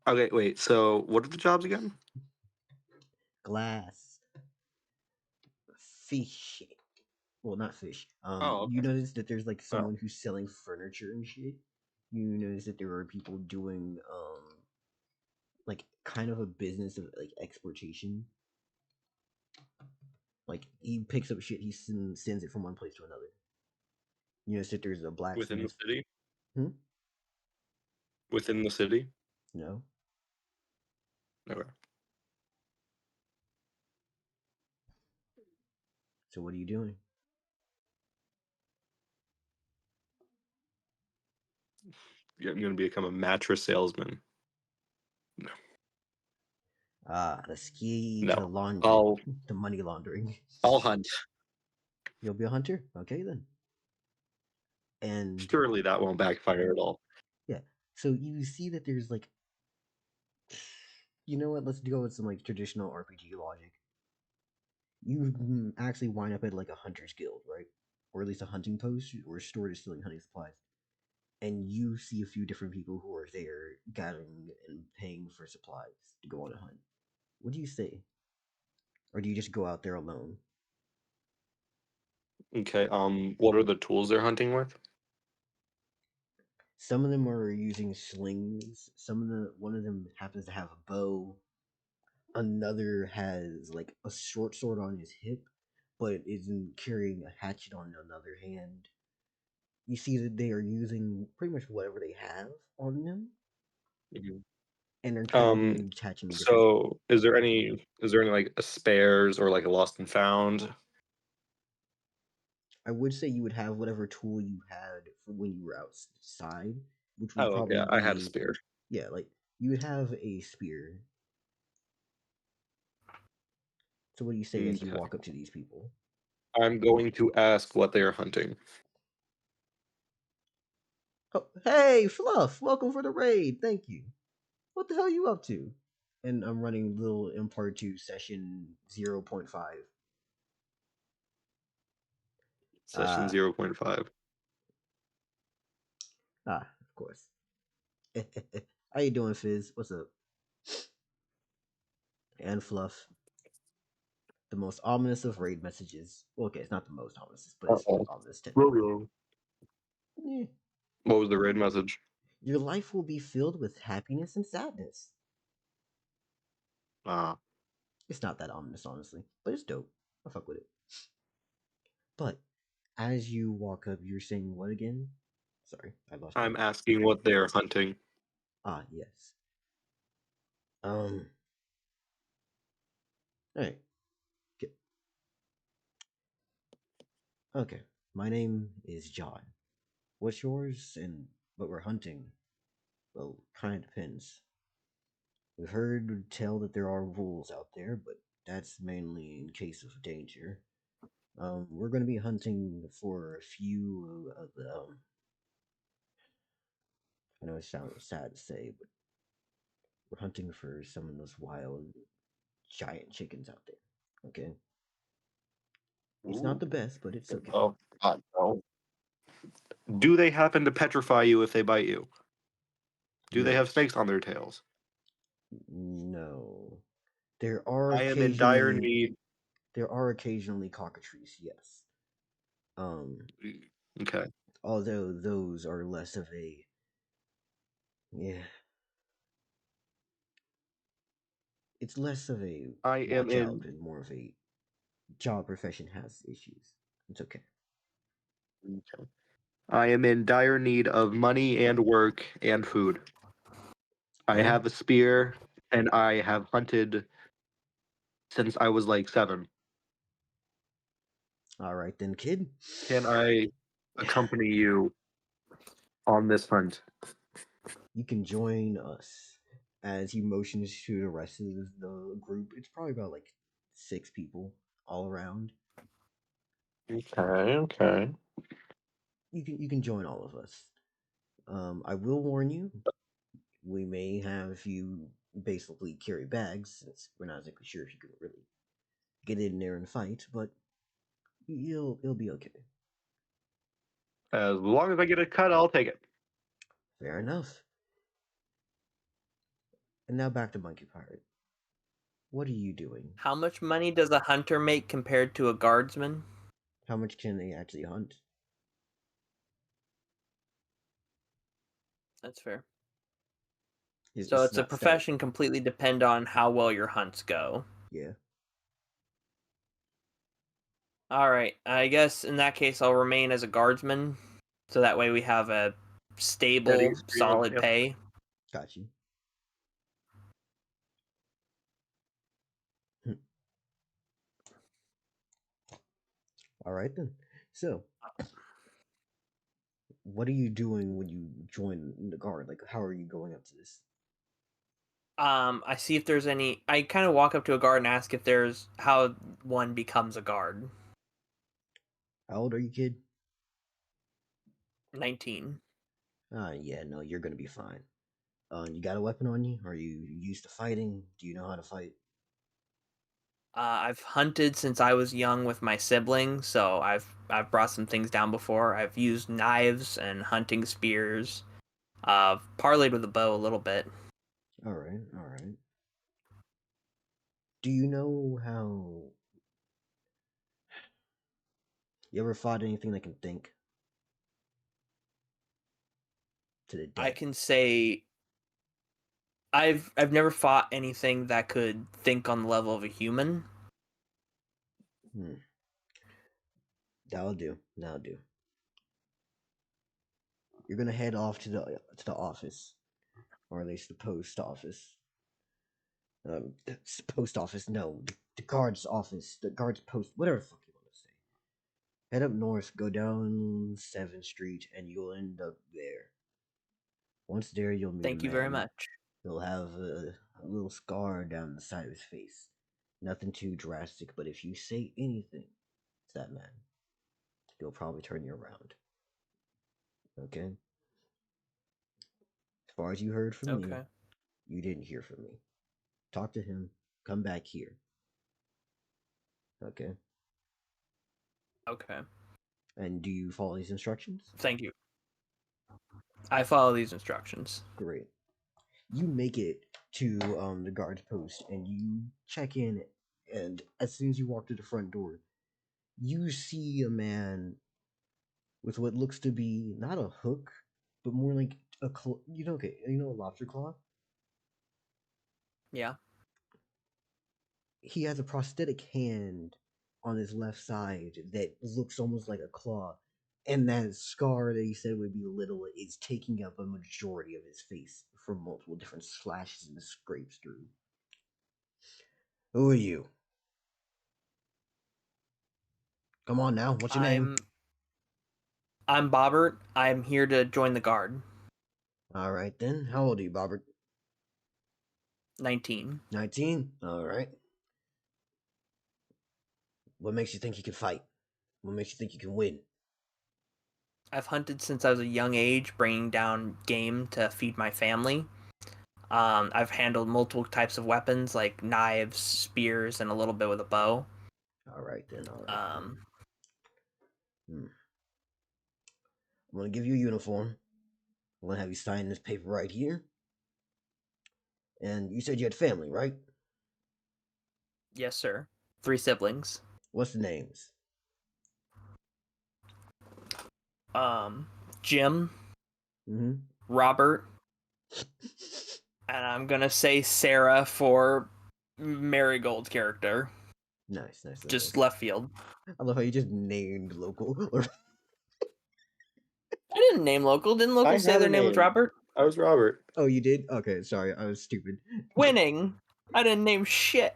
Speaker 3: Okay, wait. So, what are the jobs again?
Speaker 1: Glass. Fish. Well, not fish.
Speaker 3: Oh,
Speaker 1: You
Speaker 3: okay.
Speaker 1: notice that there's like
Speaker 3: Oh.
Speaker 1: someone who's selling furniture and shit. You notice that there are people doing like kind of a business of like exportation. Like he picks up shit, he sends it from one place to another. You notice that there's a
Speaker 3: Within the
Speaker 1: blacksmith.
Speaker 3: city?
Speaker 1: Hmm?
Speaker 3: Within the city?
Speaker 1: No.
Speaker 3: Okay.
Speaker 1: So what are you doing?
Speaker 3: Yeah, I'm going to become a mattress salesman.
Speaker 1: Ah, the key
Speaker 3: No.
Speaker 1: to laundry,
Speaker 3: I'll
Speaker 1: to money laundering.
Speaker 3: I'll hunt.
Speaker 1: You'll be a hunter? Okay then. And
Speaker 3: Surely that won't backfire at all.
Speaker 1: yeah, so you see that there's like, you know what? Let's go with some like traditional RPG logic. You actually wind up at like a hunter's guild, right? Or at least a hunting post or a store that's selling hunting supplies. And you see a few different people who are there gathering and paying for supplies to go on a hunt. What do you say? Or do you just go out there alone?
Speaker 3: Okay. What are the tools they're hunting with?
Speaker 1: Some of them are using slings. One of them happens to have a bow. Another has like a short sword on his hip, but isn't carrying a hatchet on another hand. You see that they are using pretty much whatever they have on them,
Speaker 3: Mhm.
Speaker 1: and they're trading
Speaker 3: Um.
Speaker 1: and attaching different.
Speaker 3: So, is there any like spares or like a lost and found?
Speaker 1: I would say you would have whatever tool you had from when you were outside, which would
Speaker 3: Oh, okay.
Speaker 1: probably
Speaker 3: I had a
Speaker 1: be,
Speaker 3: spear.
Speaker 1: yeah, like you would have a spear. So what do you say as you
Speaker 3: Okay.
Speaker 1: walk up to these people?
Speaker 3: I'm going to ask what they are hunting.
Speaker 1: Oh, hey, Fluff, welcome for the raid. Thank you. What the hell are you up to? And I'm running little impart 2 session 0.5.
Speaker 3: Session
Speaker 1: Ah,
Speaker 3: 0.5.
Speaker 1: of course. How you doing, Fizz? What's up? And Fluff. The most ominous of raid messages. Well, okay, it's not the most ominous, but it's
Speaker 3: Uh-oh.
Speaker 1: ominous technically.
Speaker 3: What
Speaker 1: Eh.
Speaker 3: was the raid message?
Speaker 1: Your life will be filled with happiness and sadness.
Speaker 3: Ah,
Speaker 1: It's not that ominous, honestly, but it's dope. I fuck with it. But as you walk up, you're saying what again? Sorry, I lost track.
Speaker 3: I'm asking what they are hunting.
Speaker 1: Ah, yes. Um. All right. Okay. My name is John. What's yours? And what we're hunting? Well, kind of depends. We've heard tell that there are wolves out there, but that's mainly in case of danger. We're going to be hunting for a few of the. I know it sounds sad to say, but we're hunting for some of those wild, giant chickens out there. Okay, it's not
Speaker 3: Ooh.
Speaker 1: the best, but it's okay.
Speaker 3: Oh, God, no. Do they happen to petrify you if they bite you? Do they
Speaker 1: No,
Speaker 3: have snakes on their tails?
Speaker 1: no. There are
Speaker 3: I am in dire
Speaker 1: occasionally
Speaker 3: need.
Speaker 1: cockatrices. Yes. Um,
Speaker 3: Okay.
Speaker 1: although those are less of a, yeah, it's less of a
Speaker 3: I am
Speaker 1: watch out
Speaker 3: in.
Speaker 1: and more of a job profession has issues. It's okay.
Speaker 3: Okay. I am in dire need of money and work and food. I
Speaker 1: Well,
Speaker 3: have a spear and I have hunted since I was like 7.
Speaker 1: all right then, kid.
Speaker 3: Can I accompany you on this hunt?
Speaker 1: You can join us. As he motions to the rest of the group, it's probably about like 6 people all around.
Speaker 3: Okay, okay.
Speaker 1: You can join all of us. I will warn you, we may have you basically carry bags since we're not exactly sure if you can really get in there and fight, but you'll be okay.
Speaker 3: As long as I get a cut, I'll take it.
Speaker 1: Fair enough. And now back to Monkey Pirate. What are you doing?
Speaker 2: How much money does a hunter make compared to a guardsman?
Speaker 1: How much can they actually hunt?
Speaker 2: That's fair. So
Speaker 1: It's
Speaker 2: it's a
Speaker 1: not static.
Speaker 2: profession completely depend on how well your hunts go.
Speaker 1: Yeah.
Speaker 2: All right, I guess in that case I'll remain as a guardsman, so that way we have a
Speaker 3: Steady
Speaker 2: stable,
Speaker 3: stream of
Speaker 2: solid pay.
Speaker 1: Got you. All right then. So, what are you doing when you join the guard? Like, how are you going up to this?
Speaker 2: I see if there's any. I kind of walk up to a guard and ask if there's how one becomes a guard.
Speaker 1: How old are you, kid?
Speaker 2: 19.
Speaker 1: Yeah, no, you're gonna be fine. You got a weapon on you? Are you used to fighting? Do you know how to fight?
Speaker 2: I've hunted since I was young with my siblings, so I've brought some things down before. I've used knives and hunting spears. Parlayed with a bow a little bit.
Speaker 1: All right, all right. Do you know how You ever fought anything that can think? To the
Speaker 2: I
Speaker 1: death.
Speaker 2: can say I've never fought anything that could think on the level of a human.
Speaker 1: That'll do. That'll do. You're gonna head off to the office, or at least the post office. Post office. No, the guard's office. The guard's post. Whatever the fuck you want to say. Head up north. Go down 7th Street, and you'll end up there. Once there, you'll meet
Speaker 2: Thank
Speaker 1: a
Speaker 2: you very
Speaker 1: man.
Speaker 2: much.
Speaker 1: He'll have a little scar down the side of his face. Nothing too drastic, but if you say anything to that man, he'll probably turn you around. Okay? As far as you heard from me,
Speaker 2: Okay.
Speaker 1: you didn't hear from me. Talk to him. Come back here. Okay?
Speaker 2: Okay.
Speaker 1: And do you follow these instructions?
Speaker 2: Thank you. I follow these instructions.
Speaker 1: Great. You make it to the guard's post, and you check in, and as soon as you walk to the front door, you see a man with what looks to be not a hook, but more like a okay, you know a lobster claw.
Speaker 2: Yeah.
Speaker 1: He has a prosthetic hand on his left side that looks almost like a claw, and that scar that he said would be little is taking up a majority of his face from multiple different slashes and scrapes through. Who are you? Come on now, what's your name?
Speaker 2: I'm Bobbert. I'm here to join the guard.
Speaker 1: All right then. How old are you, Bobbert?
Speaker 2: 19.
Speaker 1: 19? All right. What makes you think you can fight? What makes you think you can win?
Speaker 2: I've hunted since I was a young age, bringing down game to feed my family. I've handled multiple types of weapons like knives, spears, and a little bit with a bow.
Speaker 1: All right then. All right. I'm gonna give you a uniform. I'm gonna have you sign this paper right here. And you said you had family, right?
Speaker 2: Yes, sir. 3 siblings.
Speaker 1: What's the names?
Speaker 2: Jim,
Speaker 1: Mm-hmm.
Speaker 2: Robert, and I'm gonna say Sarah for Marigold character.
Speaker 1: Nice.
Speaker 2: Just left field.
Speaker 1: I love how you just named local.
Speaker 2: I didn't name local. Didn't local say their name was Robert?
Speaker 3: I was Robert.
Speaker 1: Oh, you did? Okay, sorry, I was stupid.
Speaker 2: Winning. I didn't name shit.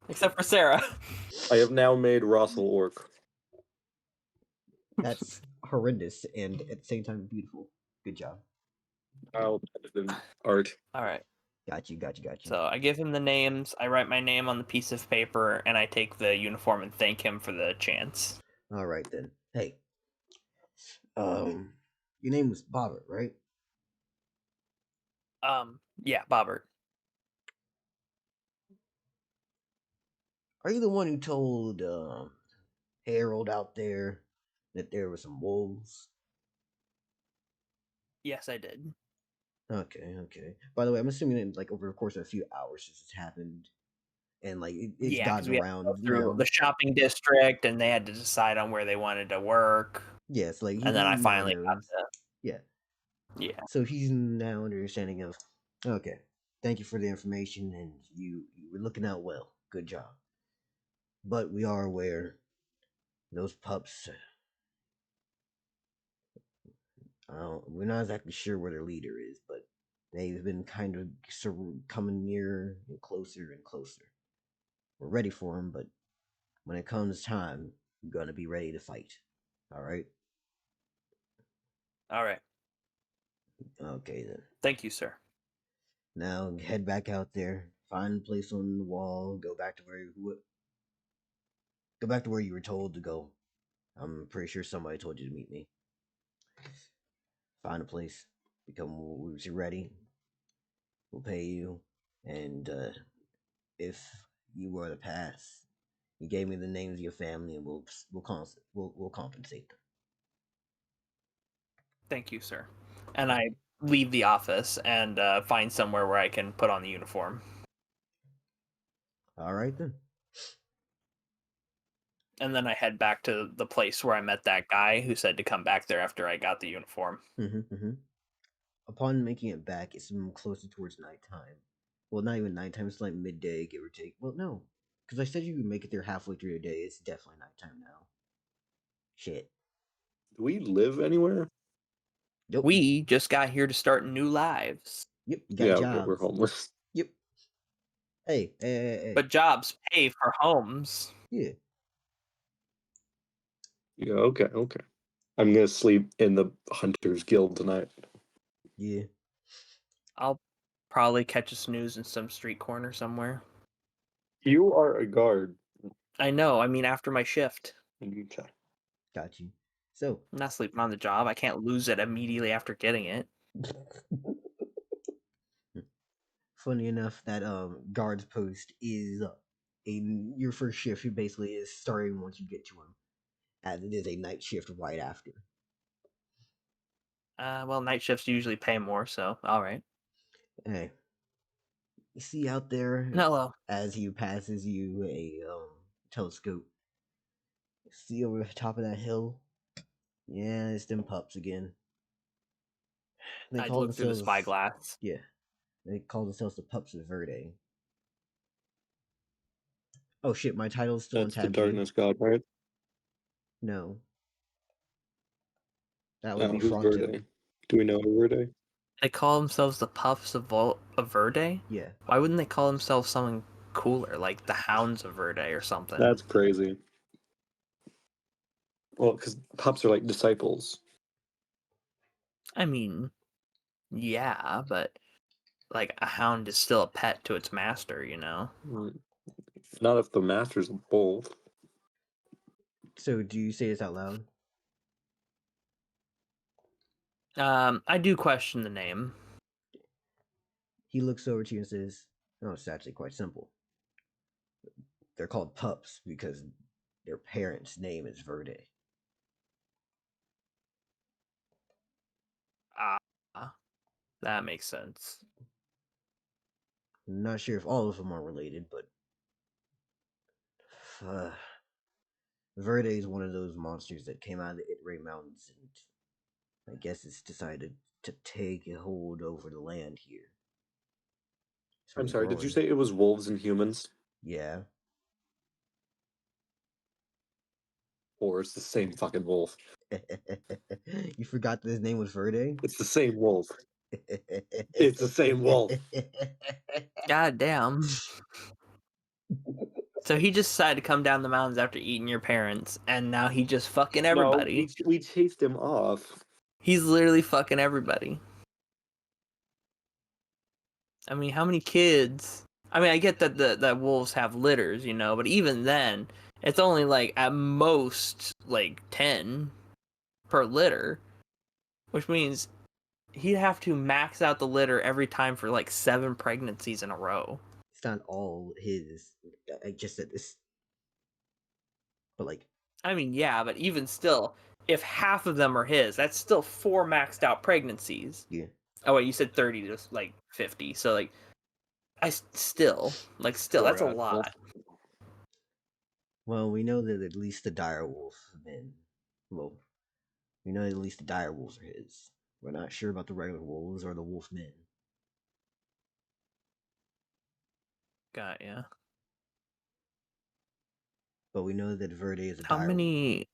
Speaker 2: Except for Sarah.
Speaker 3: I have now made Russell Orc.
Speaker 1: That's horrendous and at the same time beautiful. Good job.
Speaker 3: I'll art.
Speaker 2: Alright.
Speaker 1: Got you.
Speaker 2: So I give him the names, I write my name on the piece of paper, and I take the uniform and thank him for the chance.
Speaker 1: All right then. Hey, your name was Bobbert, right?
Speaker 2: Yeah, Bobbert.
Speaker 1: Are you the one who told Harold out there that there were some wolves?
Speaker 2: Yes, I did.
Speaker 1: Okay. By the way, I'm assuming that like over the course of a few hours this has happened, and like it's
Speaker 2: Yeah, because
Speaker 1: gotten
Speaker 2: we had
Speaker 1: around.
Speaker 2: to go through the shopping district, and they had to decide on where they wanted to work.
Speaker 1: Yes, like
Speaker 2: And then I finally got
Speaker 1: knows.
Speaker 2: to...
Speaker 1: Yeah.
Speaker 2: Yeah.
Speaker 1: So he's now understanding of. Okay, thank you for the information, and you were looking out well. Good job. But we are aware those pups. We're not exactly sure where their leader is, but they've been kind of coming nearer and closer and closer. We're ready for them, but when it comes time, we're gonna be ready to fight. All right.
Speaker 2: All right.
Speaker 1: Okay then.
Speaker 2: Thank you, sir.
Speaker 1: Now head back out there, find a place on the wall, go back to where you were told to go. I'm pretty sure somebody told you to meet me. Find a place, become once you're ready. We'll pay you, and if you were to pass, you gave me the names of your family, and we'll compensate them.
Speaker 2: Thank you, sir. And I leave the office and find somewhere where I can put on the uniform.
Speaker 1: All right then.
Speaker 2: And then I head back to the place where I met that guy who said to come back there after I got the uniform.
Speaker 1: Upon making it back, it's closer towards nighttime. Well, not even nighttime. It's like midday, give or take. Well, no, because I said you would make it there halfway through the day. It's definitely nighttime now. Shit.
Speaker 3: Do we live anywhere?
Speaker 1: Yep.
Speaker 2: We just got here to start new lives.
Speaker 1: Yep. You got
Speaker 3: Yeah,
Speaker 1: jobs.
Speaker 3: okay, we're homeless.
Speaker 1: Yep. Hey.
Speaker 2: But jobs pay for homes.
Speaker 1: Yeah.
Speaker 3: Yeah, okay. I'm gonna sleep in the Hunters Guild tonight.
Speaker 1: Yeah.
Speaker 2: I'll probably catch a snooze in some street corner somewhere.
Speaker 3: You are a guard.
Speaker 2: I know. I mean, after my shift.
Speaker 3: Okay.
Speaker 1: Got you. So.
Speaker 2: I'm not sleeping on the job. I can't lose it immediately after getting it.
Speaker 1: Funny enough, that guards post is your first shift. Basically, is starting once you get to him, as it is a night shift right after.
Speaker 2: Well, night shifts usually pay more, so all right.
Speaker 1: Hey, you see out there
Speaker 2: Hello.
Speaker 1: as he passes you a telescope. See over the top of that hill? Yeah, it's them pups again. They
Speaker 2: I
Speaker 1: call
Speaker 2: look through the
Speaker 1: themselves
Speaker 2: spyglass.
Speaker 1: Yeah, they call themselves the pups of Verde. Oh shit, my title's still on
Speaker 3: That's the
Speaker 1: tab G.
Speaker 3: darkness god, right?
Speaker 1: No, that would be
Speaker 3: Who's
Speaker 1: Fronto.
Speaker 3: Verde? Do we know Verde?
Speaker 2: They call themselves the Puffs of Verde?
Speaker 1: Yeah.
Speaker 2: Why wouldn't they call themselves something cooler, like the Hounds of Verde or something?
Speaker 3: That's crazy. Well, because pups are like disciples.
Speaker 2: I mean, yeah, but like a hound is still a pet to its master, you know?
Speaker 3: Not if the master's both.
Speaker 1: So, do you say this out loud?
Speaker 2: I do question the name.
Speaker 1: He looks over to you and says, "Oh, it's actually quite simple. They're called pups because their parents' name is Verde."
Speaker 2: Ah, that makes sense.
Speaker 1: I'm not sure if all of them are related, but Verde is one of those monsters that came out of the Itray Mountains, and I guess it's decided to take a hold over the land here.
Speaker 3: I'm sorry, did you say it was wolves and humans?
Speaker 1: Yeah.
Speaker 3: Or it's the same fucking wolf?
Speaker 1: You forgot that his name was Verde?
Speaker 3: It's the same wolf. It's the same wolf.
Speaker 2: God damn. So he just decided to come down the mountains after eating your parents, and now he just fucking everybody.
Speaker 3: No, we chased him off.
Speaker 2: He's literally fucking everybody. I mean, how many kids? I mean, I get that that wolves have litters, you know, but even then, it's only like at most like 10 per litter, which means he'd have to max out the litter every time for like 7 pregnancies in a row.
Speaker 1: It's not all his. I just said this. But like,
Speaker 2: I mean, yeah, but even still, if half of them are his, that's still 4 maxed out pregnancies.
Speaker 1: yeah.
Speaker 2: Oh wait, you said 30 to like 50, so like still that's a lot.
Speaker 1: Well, we know that at least the dire wolf men. Well, we know that at least the dire wolves are his. We're not sure about the regular wolves or the wolf men.
Speaker 2: Got ya.
Speaker 1: But we know that Verde is a
Speaker 2: How
Speaker 1: dire
Speaker 2: many?
Speaker 1: Wolf.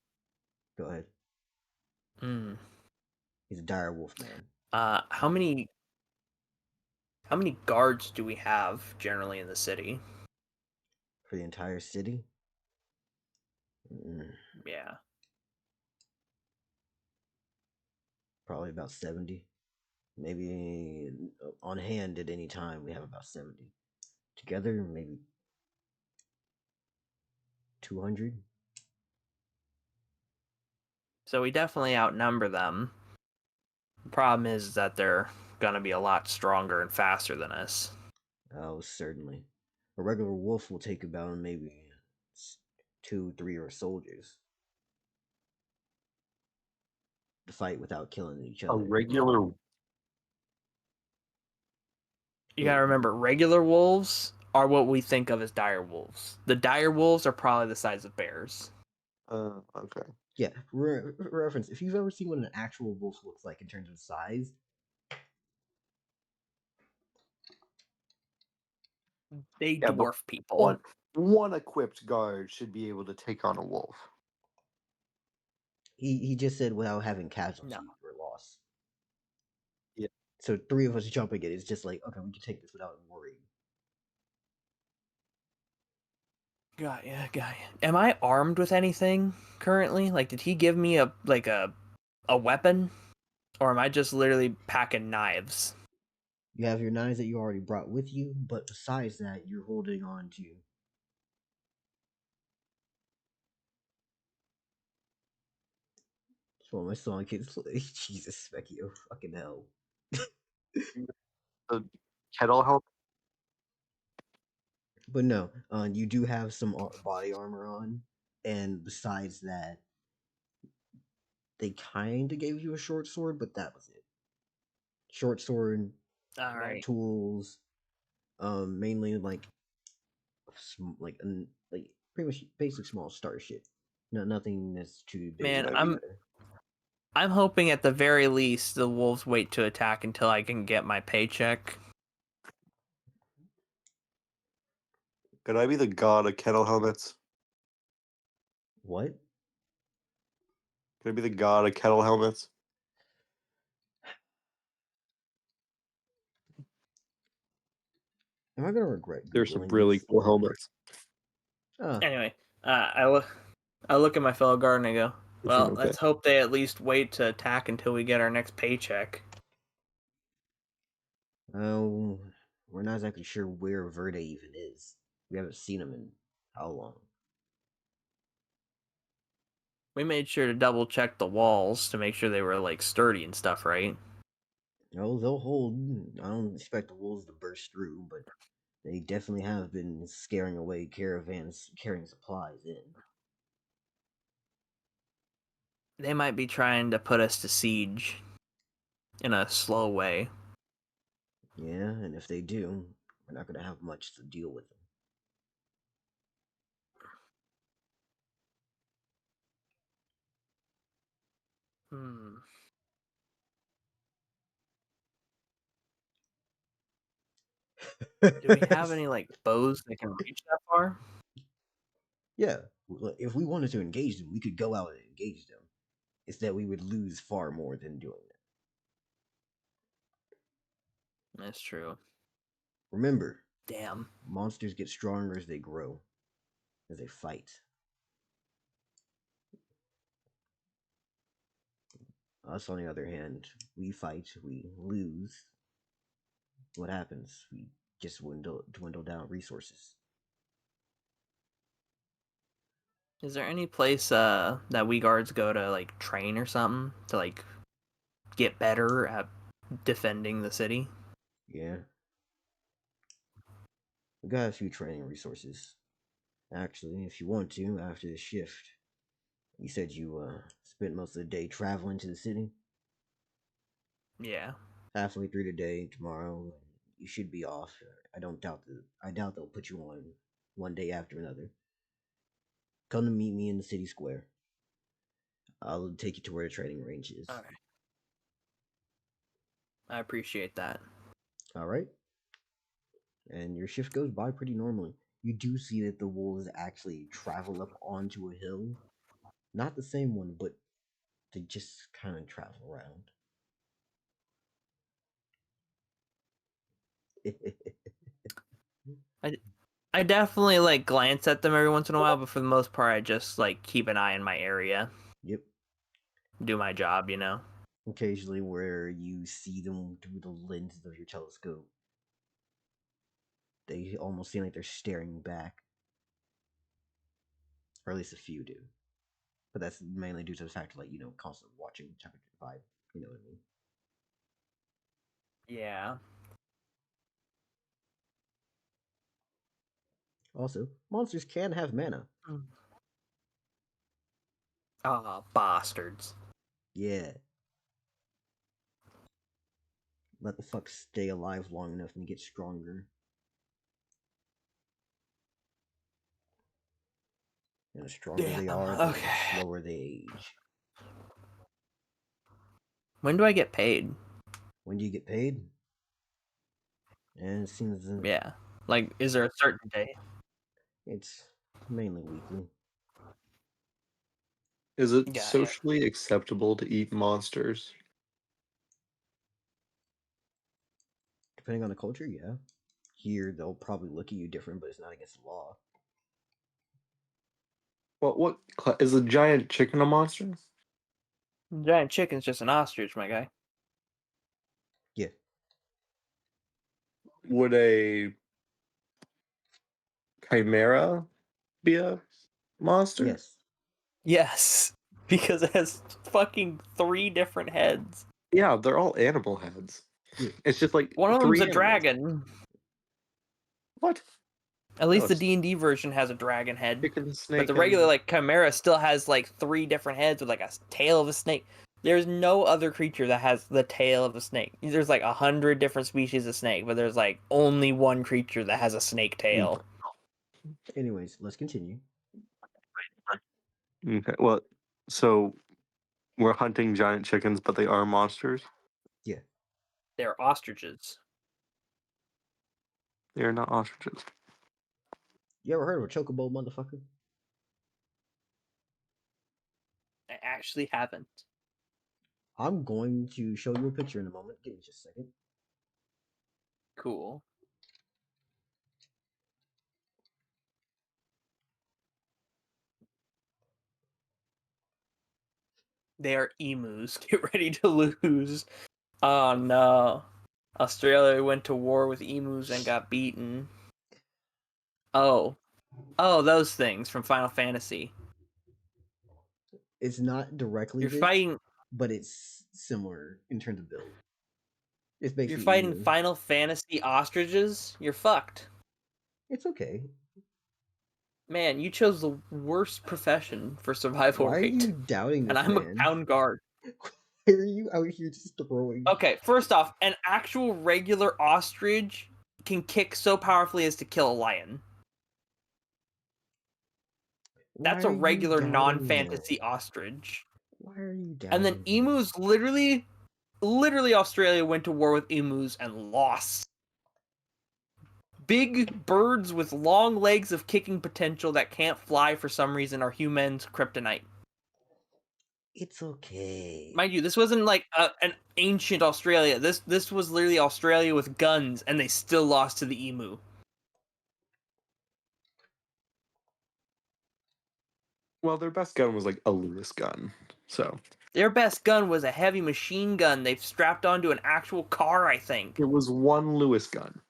Speaker 1: Go ahead.
Speaker 2: Mm.
Speaker 1: He's a dire wolf man.
Speaker 2: How many guards do we have generally in the city?
Speaker 1: For the entire city?
Speaker 2: Yeah.
Speaker 1: Probably about 70. Maybe on hand at any time we have about 70. Together, maybe 200.
Speaker 2: So we definitely outnumber them. The problem is that they're gonna be a lot stronger and faster than us.
Speaker 1: Oh, certainly. A regular wolf will take about maybe 2, 3 or soldiers to fight without killing each
Speaker 3: A
Speaker 1: other.
Speaker 3: regular.
Speaker 2: You gotta remember, regular wolves are what we think of as dire wolves. The dire wolves are probably the size of bears.
Speaker 3: Okay.
Speaker 1: Yeah, reference. If you've ever seen what an actual wolf looks like in terms of size,
Speaker 2: They
Speaker 3: Yeah, but
Speaker 2: dwarf people.
Speaker 3: one equipped guard should be able to take on a wolf.
Speaker 1: he just said without having casualties
Speaker 2: No.
Speaker 1: or loss.
Speaker 3: Yeah.
Speaker 1: So 3 of us jumping it is just like, okay, we can take this without worrying.
Speaker 2: Got ya. Am I armed with anything currently? Like, did he give me a weapon, or am I just literally packing knives?
Speaker 1: You have your knives that you already brought with you, but besides that, you're holding on to. That's what my song kids like. Jesus, Vecchio, fucking hell.
Speaker 3: The kettle help.
Speaker 1: But no, you do have some body armor on, and besides that, they kind of gave you a short sword, but that was it. Short sword,
Speaker 2: All
Speaker 1: small
Speaker 2: right.
Speaker 1: tools, mainly like like pretty much basic small star shit. No, nothing that's too big.
Speaker 2: Man,
Speaker 1: or
Speaker 3: Maybe.
Speaker 1: better.
Speaker 2: I'm hoping at the very least the wolves wait to attack until I can get my paycheck.
Speaker 3: Could I be the god of kettle helmets?
Speaker 1: What?
Speaker 3: Could I be the god of kettle helmets?
Speaker 1: Am I gonna regret
Speaker 3: There's some
Speaker 1: googling
Speaker 3: really
Speaker 1: this?
Speaker 3: cool helmets.
Speaker 2: Anyway, I look at my fellow guard and I go, well,
Speaker 3: Okay.
Speaker 2: let's hope they at least wait to attack until we get our next paycheck.
Speaker 1: Oh, we're not exactly sure where Verde even is. We haven't seen him in how long?
Speaker 2: We made sure to double check the walls to make sure they were like sturdy and stuff, right?
Speaker 1: Oh, they'll hold. I don't expect the wolves to burst through, but they definitely have been scaring away caravans carrying supplies in.
Speaker 2: They might be trying to put us to siege in a slow way.
Speaker 1: Yeah, and if they do, we're not gonna have much to deal with them.
Speaker 2: Hmm. Do we have any like bows that can reach that far?
Speaker 1: Yeah, if we wanted to engage them, we could go out and engage them. It's that we would lose far more than doing that.
Speaker 2: That's true.
Speaker 1: Remember,
Speaker 2: Damn.
Speaker 1: monsters get stronger as they grow, as they fight. Us, on the other hand, we fight, we lose. What happens? We just dwindle down resources.
Speaker 2: Is there any place that we guards go to like train or something to like get better at defending the city?
Speaker 1: Yeah, we got a few training resources. Actually, if you want to, after the shift, you said you spent most of the day traveling to the city.
Speaker 2: Yeah.
Speaker 1: Halfway through the day tomorrow, you should be off. I doubt they'll put you on one day after another. Come to meet me in the city square. I'll take you to where the training range is.
Speaker 2: All right. I appreciate that.
Speaker 1: All right. And your shift goes by pretty normally. You do see that the wolves actually travel up onto a hill. Not the same one, but they just kind of travel around.
Speaker 2: I definitely like glance at them every once in a while, but for the most part, I just like keep an eye in my area,
Speaker 1: Yep.
Speaker 2: do my job, you know.
Speaker 1: Occasionally, where you see them through the lenses of your telescope, they almost seem like they're staring back. Or at least a few do. But that's mainly due to the fact of, like, constant watching chapter 5. You know what I mean?
Speaker 2: Yeah.
Speaker 1: Also, monsters can have mana.
Speaker 2: Ah, bastards.
Speaker 1: Yeah. Let the fuck stay alive long enough and get stronger. the stronger they
Speaker 2: Damn,
Speaker 1: are, the
Speaker 2: okay.
Speaker 1: slower they age.
Speaker 2: When do I get paid?
Speaker 1: When do you get paid? And it seems that
Speaker 2: Yeah. Like, is there a certain day?
Speaker 1: it's mainly weekly.
Speaker 3: Is it
Speaker 2: Yeah, yeah.
Speaker 3: socially acceptable to eat monsters?
Speaker 1: Depending on the culture, yeah. Here, they'll probably look at you different, but it's not against the law.
Speaker 3: What is a giant chicken a monster?
Speaker 2: Giant chicken's just an ostrich, my guy.
Speaker 1: Yeah.
Speaker 3: Would a chimera be a monster?
Speaker 1: Yes.
Speaker 2: Yes. Because it has fucking 3 different heads.
Speaker 3: Yeah, they're all animal heads.
Speaker 1: Yeah.
Speaker 3: It's just like
Speaker 2: One of
Speaker 3: 3
Speaker 2: them's a
Speaker 3: animals.
Speaker 2: dragon.
Speaker 3: What?
Speaker 2: At least
Speaker 3: No,
Speaker 2: the
Speaker 3: it's
Speaker 2: D&D version has a dragon head.
Speaker 3: chicken, snake,
Speaker 2: But the regular
Speaker 3: and...
Speaker 2: like chimera still has like 3 different heads with like a tail of a snake. There's no other creature that has the tail of a snake. There's like 100 different species of snake, but there's like only one creature that has a snake tail.
Speaker 1: Anyways, let's continue.
Speaker 3: Okay, well, so we're hunting giant chickens, but they are monsters?
Speaker 1: Yeah.
Speaker 2: They're ostriches.
Speaker 3: They are not ostriches.
Speaker 1: You ever heard of a chocobo, motherfucker?
Speaker 2: I actually haven't.
Speaker 1: I'm going to show you a picture in a moment. Give me just a second.
Speaker 2: Cool. They are emus. Get ready to lose. Oh no. Australia went to war with emus and got beaten. Oh. Oh, those things from Final Fantasy.
Speaker 1: It's not directly
Speaker 2: You're
Speaker 1: this,
Speaker 2: fighting
Speaker 1: but it's similar in terms of build. It's
Speaker 2: you're
Speaker 1: basically
Speaker 2: fighting
Speaker 1: emu.
Speaker 2: Final Fantasy ostriches? You're fucked.
Speaker 1: It's okay.
Speaker 2: Man, you chose the worst profession for survival
Speaker 1: Why are
Speaker 2: rate.
Speaker 1: you doubting this
Speaker 2: And I'm
Speaker 1: man?
Speaker 2: a town guard.
Speaker 1: Why are you out here just throwing?
Speaker 2: Okay, first off, an actual regular ostrich can kick so powerfully as to kill a lion. That's
Speaker 1: Why
Speaker 2: a
Speaker 1: are you
Speaker 2: regular
Speaker 1: doubting
Speaker 2: non-fantasy
Speaker 1: him?
Speaker 2: ostrich.
Speaker 1: Why are you doubting
Speaker 2: And then
Speaker 1: him?
Speaker 2: emus literally Australia went to war with emus and lost. Big birds with long legs of kicking potential that can't fly for some reason are humans' kryptonite.
Speaker 1: It's okay.
Speaker 2: Mind you, this wasn't like an ancient Australia. This was literally Australia with guns, and they still lost to the emu.
Speaker 3: Well, their best gun was like a Lewis gun, so...
Speaker 2: Their best gun was a heavy machine gun they've strapped onto an actual car, I think.
Speaker 3: It was one Lewis gun.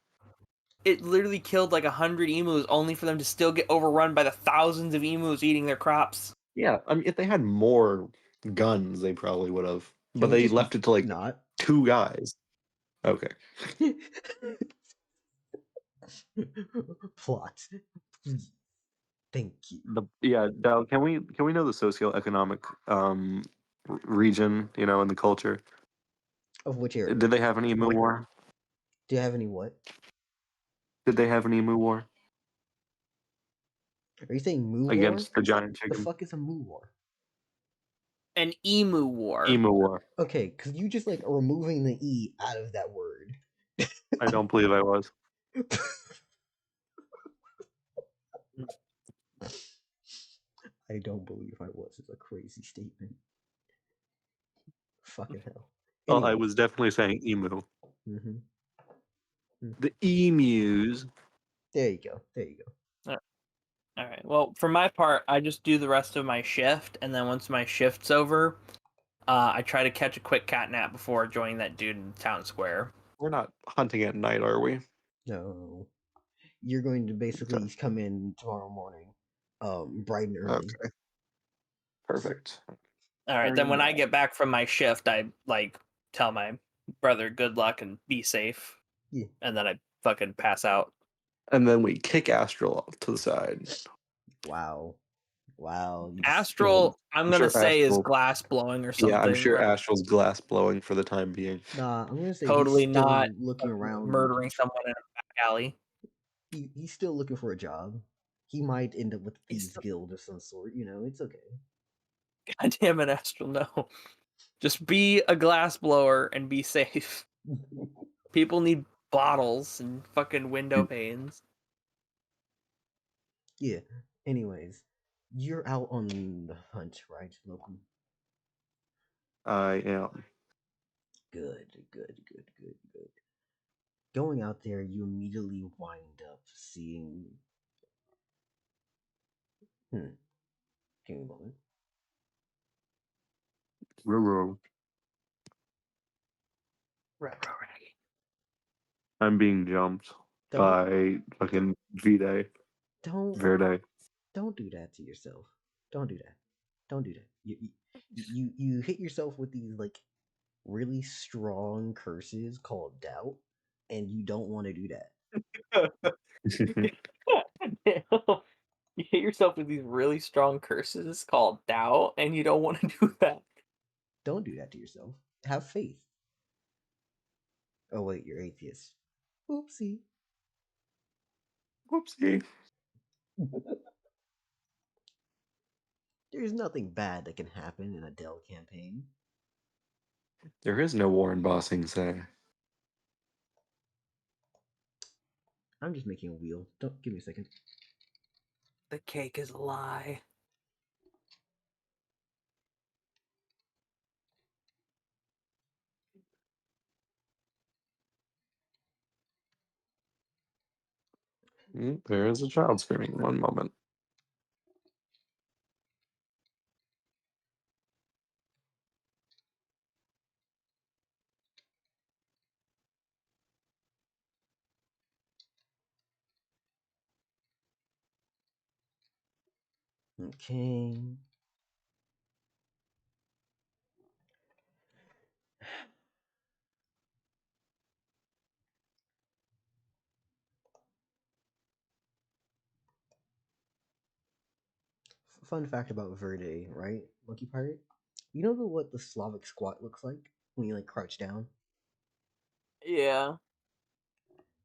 Speaker 2: It literally killed like 100 emus, only for them to still get overrun by the thousands of emus eating their crops.
Speaker 3: Yeah, I mean, if they had more guns, they probably would have.
Speaker 1: Can
Speaker 3: But
Speaker 1: we
Speaker 3: they
Speaker 1: just
Speaker 3: left it to like
Speaker 1: not?
Speaker 3: 2 guys. Okay.
Speaker 1: Plot. Thank you.
Speaker 3: Dal, can we know the socioeconomic region, in the culture?
Speaker 1: Of which area?
Speaker 3: Did they have an emu war?
Speaker 1: Do you have any what?
Speaker 3: Did they have an emu war
Speaker 1: Are you saying moo war?
Speaker 3: against the giant
Speaker 1: The
Speaker 3: chicken?
Speaker 1: fuck is a moo war?
Speaker 2: An emu war.
Speaker 3: Emu war.
Speaker 1: Okay, because you just like removing the e out of that word.
Speaker 3: I don't believe I was.
Speaker 1: I don't believe I was. It's a crazy statement. Fucking hell.
Speaker 3: Well, I
Speaker 1: Anyway.
Speaker 3: was definitely saying emu.
Speaker 1: Mm-hmm.
Speaker 3: The emus.
Speaker 1: There you go. There you go.
Speaker 2: All right. Well, for my part, I just do the rest of my shift, and then once my shift's over, I try to catch a quick cat nap before joining that dude in the town square.
Speaker 3: We're not hunting at night, are we?
Speaker 1: No. You're going to basically come in tomorrow morning, bright and early.
Speaker 3: Okay. Perfect.
Speaker 2: All right. Then when I get back from my shift, I like tell my brother good luck and be safe.
Speaker 1: Yeah.
Speaker 2: And then I fucking pass out.
Speaker 3: And then we kick Astral off to the side.
Speaker 1: Wow. Wow.
Speaker 2: Astral, I'm gonna
Speaker 3: sure
Speaker 2: say, is
Speaker 3: Astral-
Speaker 2: glass blowing or something.
Speaker 3: Yeah, I'm sure
Speaker 2: like,
Speaker 3: Astral's glass blowing for the time being.
Speaker 1: Nah, I'm gonna say
Speaker 2: totally
Speaker 1: he's still
Speaker 2: not
Speaker 1: looking around.
Speaker 2: murdering someone in a back alley.
Speaker 1: He's still looking for a job. He might end up with a
Speaker 2: He's
Speaker 1: thieves
Speaker 2: the-
Speaker 1: guild of some sort. It's okay.
Speaker 2: God damn it, Astral, no. Just be a glass blower and be safe. People need bottles and fucking window panes.
Speaker 1: Yeah. Anyways, you're out on the hunt, right, Loki?
Speaker 3: I am.
Speaker 1: Good, good, good, good, good. Going out there, you immediately wind up seeing. Give me a moment.
Speaker 3: Ruh-roh.
Speaker 2: Right.
Speaker 3: I'm being jumped
Speaker 1: Don't,
Speaker 3: by fucking V-Day.
Speaker 1: don't,
Speaker 3: Verde.
Speaker 1: don't do that to yourself. Don't do that. Don't do that. You hit yourself with these like really strong curses called doubt, and you don't want to do that.
Speaker 2: You hit yourself with these really strong curses called doubt, and you don't want to do that.
Speaker 1: Don't do that to yourself. Have faith. Oh wait, you're atheist. Oopsie.
Speaker 3: Whoopsie.
Speaker 1: There's nothing bad that can happen in a Dell campaign.
Speaker 3: There is no war in Bossing Say.
Speaker 1: I'm just making a wheel. Don't give me a second.
Speaker 2: The cake is a lie.
Speaker 3: There is a child screaming. One moment.
Speaker 1: Okay. Fun fact about Verde, right? Monkey Pirate? You know what the Slavic squat looks like when you like crouch down?
Speaker 2: Yeah.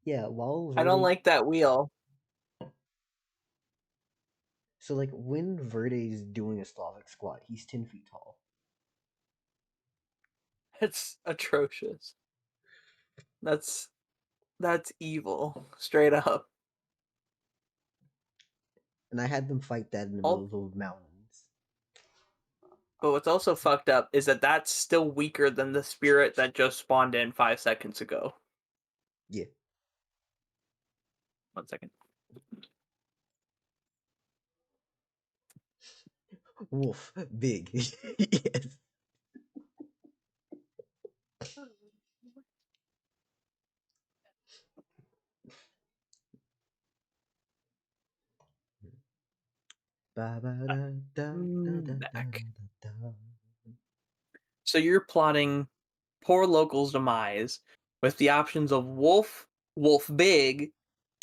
Speaker 1: Yeah, while
Speaker 2: I don't
Speaker 1: Verde.
Speaker 2: like that wheel.
Speaker 1: So like when Verde's doing a Slavic squat, he's 10 feet tall.
Speaker 2: It's atrocious. That's evil. Straight up.
Speaker 1: And I had them fight that in the
Speaker 2: All,
Speaker 1: middle of the mountains.
Speaker 2: but what's also fucked up is that that's still weaker than the spirit that just spawned in 5 seconds ago.
Speaker 1: Yeah.
Speaker 2: 1 second.
Speaker 1: Wolf. Big. Yes.
Speaker 2: Back. So you're plotting poor locals' demise with the options of wolf, wolf big,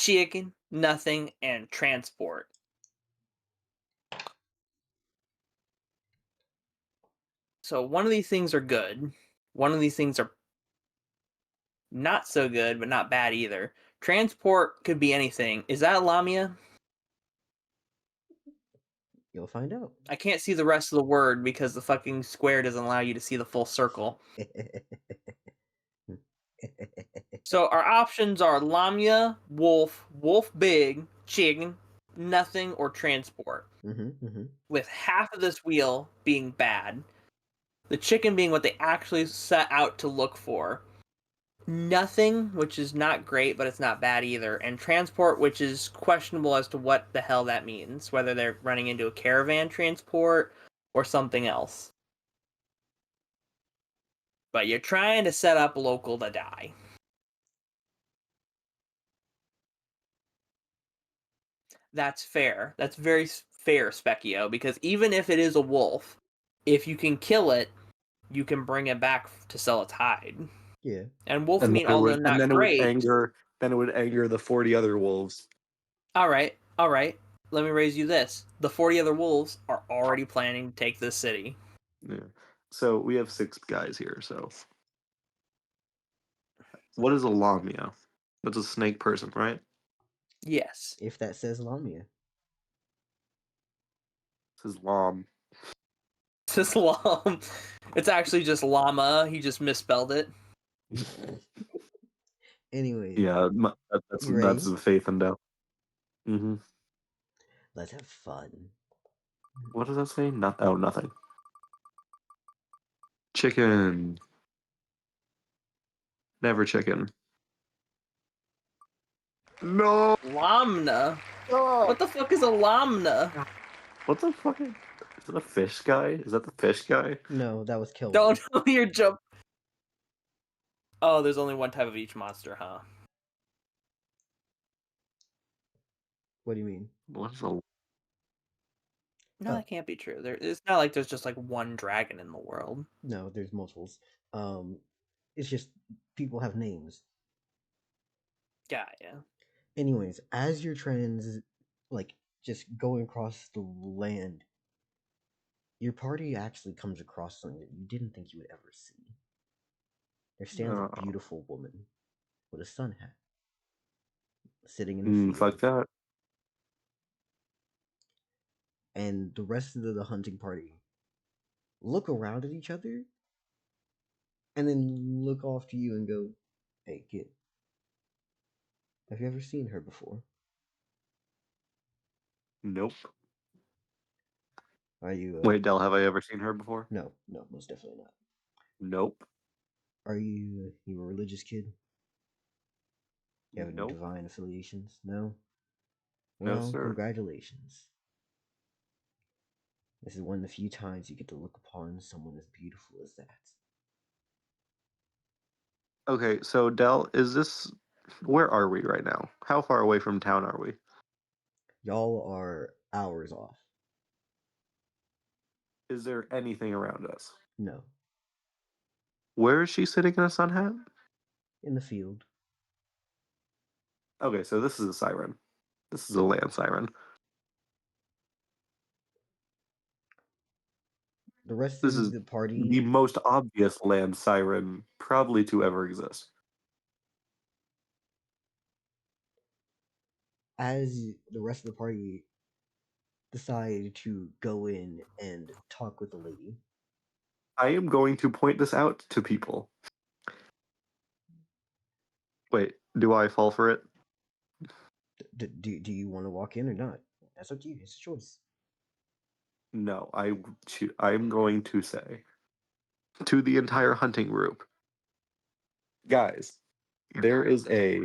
Speaker 2: chicken, nothing, and transport. So one of these things are good. One of these things are not so good, but not bad either. Transport could be anything. Is that Lamia?
Speaker 1: You'll find out.
Speaker 2: I can't see the rest of the word because the fucking square doesn't allow you to see the full circle. So our options are Lamia, wolf, wolf big, chicken, nothing, or transport. With half of this wheel being bad, the chicken being what they actually set out to look for, nothing, which is not great, but it's not bad either, and transport, which is questionable as to what the hell that means, whether they're running into a caravan transport or something else. But you're trying to set up local to die. That's fair. That's very fair, Specchio, because even if it is a wolf, if you can kill it, you can bring it back to sell its hide.
Speaker 1: Yeah.
Speaker 2: And wolf
Speaker 3: And
Speaker 2: meat, although not
Speaker 3: then
Speaker 2: great.
Speaker 3: it would anger the 40 other wolves.
Speaker 2: All right. Let me raise you this: the 40 other wolves are already planning to take this city.
Speaker 3: Yeah. So we have 6 guys here. So what is a lamia? That's a snake person, right?
Speaker 2: Yes.
Speaker 1: If that says Lamia.
Speaker 3: This is Lom.
Speaker 2: It's just It's actually just llama. He just misspelled it.
Speaker 1: Anyways,
Speaker 3: Yeah,
Speaker 1: you
Speaker 3: that's
Speaker 1: ready?
Speaker 3: the faith and doubt. Mm-hmm.
Speaker 1: Let's have fun.
Speaker 3: What does that say? Nothing. Chicken. Never chicken. No.
Speaker 2: Lamna.
Speaker 3: Oh.
Speaker 2: What the fuck is a lamna?
Speaker 3: What the fuck? Is that a fish guy? Is that the fish guy?
Speaker 1: No, that was Kelvin.
Speaker 2: Don't know your jump. Oh, there's only one type of each monster, huh?
Speaker 1: What do you mean?
Speaker 3: What is a?
Speaker 2: No,
Speaker 1: Oh.
Speaker 2: that can't be true. It's not like there's just like one dragon in the world.
Speaker 1: No, there's multiples. It's just people have names.
Speaker 2: Yeah.
Speaker 1: Anyways, as you're just going across the land, your party actually comes across something that you didn't think you would ever see. There stands a beautiful woman with a sun hat, sitting in a field.
Speaker 3: Fuck that.
Speaker 1: And the rest of the hunting party look around at each other and then look off to you and go, "Hey, kid, have you ever seen her before?
Speaker 3: Nope.
Speaker 1: Are you
Speaker 3: Wait, Del, have I ever seen her before?
Speaker 1: No, most definitely not.
Speaker 3: Nope.
Speaker 1: Are you a religious kid? You have any
Speaker 3: Nope.
Speaker 1: divine affiliations? No?
Speaker 3: No,
Speaker 1: Well,
Speaker 3: sir.
Speaker 1: congratulations. This is one of the few times you get to look upon someone as beautiful as that.
Speaker 3: Okay, so Del, where are we right now? How far away from town are we?
Speaker 1: Y'all are hours off.
Speaker 3: Is there anything around us?
Speaker 1: No.
Speaker 3: Where is she sitting in a sun hat?
Speaker 1: In the field.
Speaker 3: Okay, so this is a siren. This is a land siren.
Speaker 1: The rest
Speaker 3: This
Speaker 1: of
Speaker 3: is
Speaker 1: the party,
Speaker 3: the most obvious land siren probably to ever exist.
Speaker 1: as the rest of the party decide to go in and talk with the lady,
Speaker 3: I am going to point this out to people. Wait, do I fall for it?
Speaker 1: do you want to walk in or not? That's up to you. It's a choice.
Speaker 3: No, I'm going to say to the entire hunting group, guys, there is a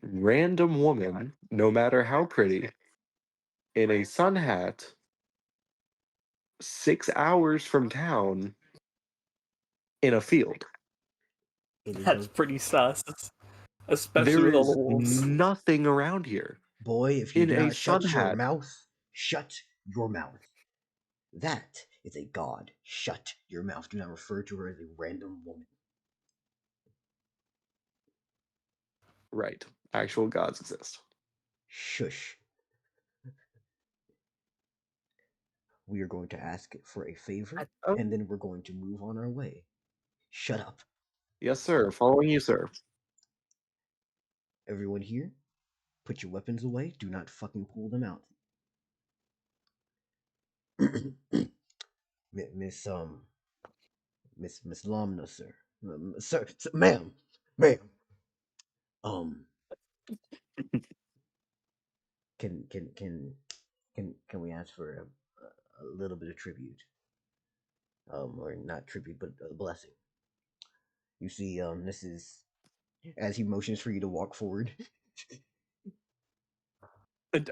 Speaker 3: random woman, no matter how pretty, in a sun hat 6 hours from town in a field.
Speaker 1: It is
Speaker 2: That's pretty sus. Especially
Speaker 3: There
Speaker 2: with all
Speaker 3: is
Speaker 2: the wolves.
Speaker 3: nothing around here.
Speaker 1: Boy, if you
Speaker 3: In
Speaker 1: do
Speaker 3: a
Speaker 1: not
Speaker 3: sun
Speaker 1: shut your
Speaker 3: hat.
Speaker 1: mouth, shut your mouth. That is a god. Shut your mouth. Do not refer to her as a random woman.
Speaker 3: Right. Actual gods exist.
Speaker 1: Shush. We are going to ask for a favor,
Speaker 3: Oh,
Speaker 1: and then we're going to move on our way. Shut up.
Speaker 3: yes, sir. Following you, sir.
Speaker 1: Everyone here, put your weapons away. Do not fucking pull them out. Miss Miss Lomna, sir. Sir, ma'am. Um, can we ask for a little bit of tribute? Or not tribute, but a blessing. You see, this is as he motions for you to walk forward.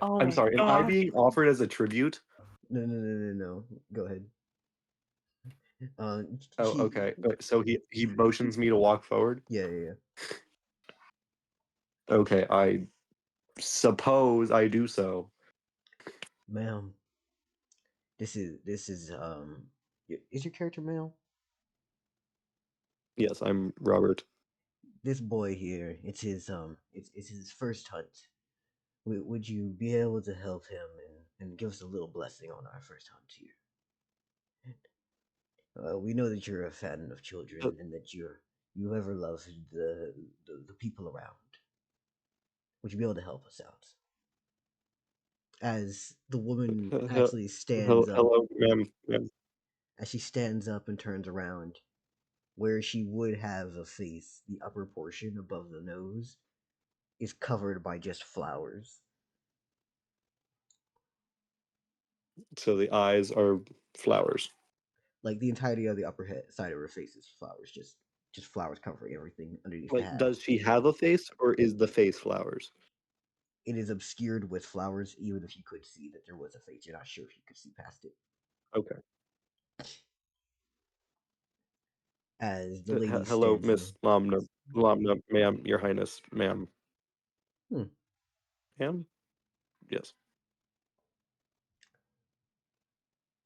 Speaker 2: Oh
Speaker 3: I'm
Speaker 2: my
Speaker 3: sorry. Am I
Speaker 2: god.
Speaker 3: being offered as a tribute?
Speaker 1: No. Go ahead.
Speaker 3: Oh, okay. So he motions me to walk forward.
Speaker 1: Yeah.
Speaker 3: Okay, I suppose I do so.
Speaker 1: Ma'am, this is is your character male?
Speaker 3: Yes, I'm Robert.
Speaker 1: This boy here, it's his first hunt. Would you be able to help him and give us a little blessing on our first hunt here? We know that you're a fan of children and that you ever love the people around. Would you be able to help us out? as the woman actually stands up,
Speaker 3: Hello, ma'am.
Speaker 1: as she stands up and turns around, where she would have a face, the upper portion above the nose is covered by just flowers.
Speaker 3: So the eyes are flowers.
Speaker 1: Like the entirety of the side of her face is flowers, just flowers covering everything underneath the
Speaker 3: Like,
Speaker 1: hat.
Speaker 3: does she have a face, or is the face flowers?
Speaker 1: It is obscured with flowers, even if you could see that there was a face. You're not sure if you could see past it.
Speaker 3: Okay.
Speaker 1: As the lady
Speaker 3: Hello,
Speaker 1: stands there.
Speaker 3: Miss Lamna, ma'am, Your Highness, ma'am.
Speaker 1: Hmm.
Speaker 3: Ma'am? Yes.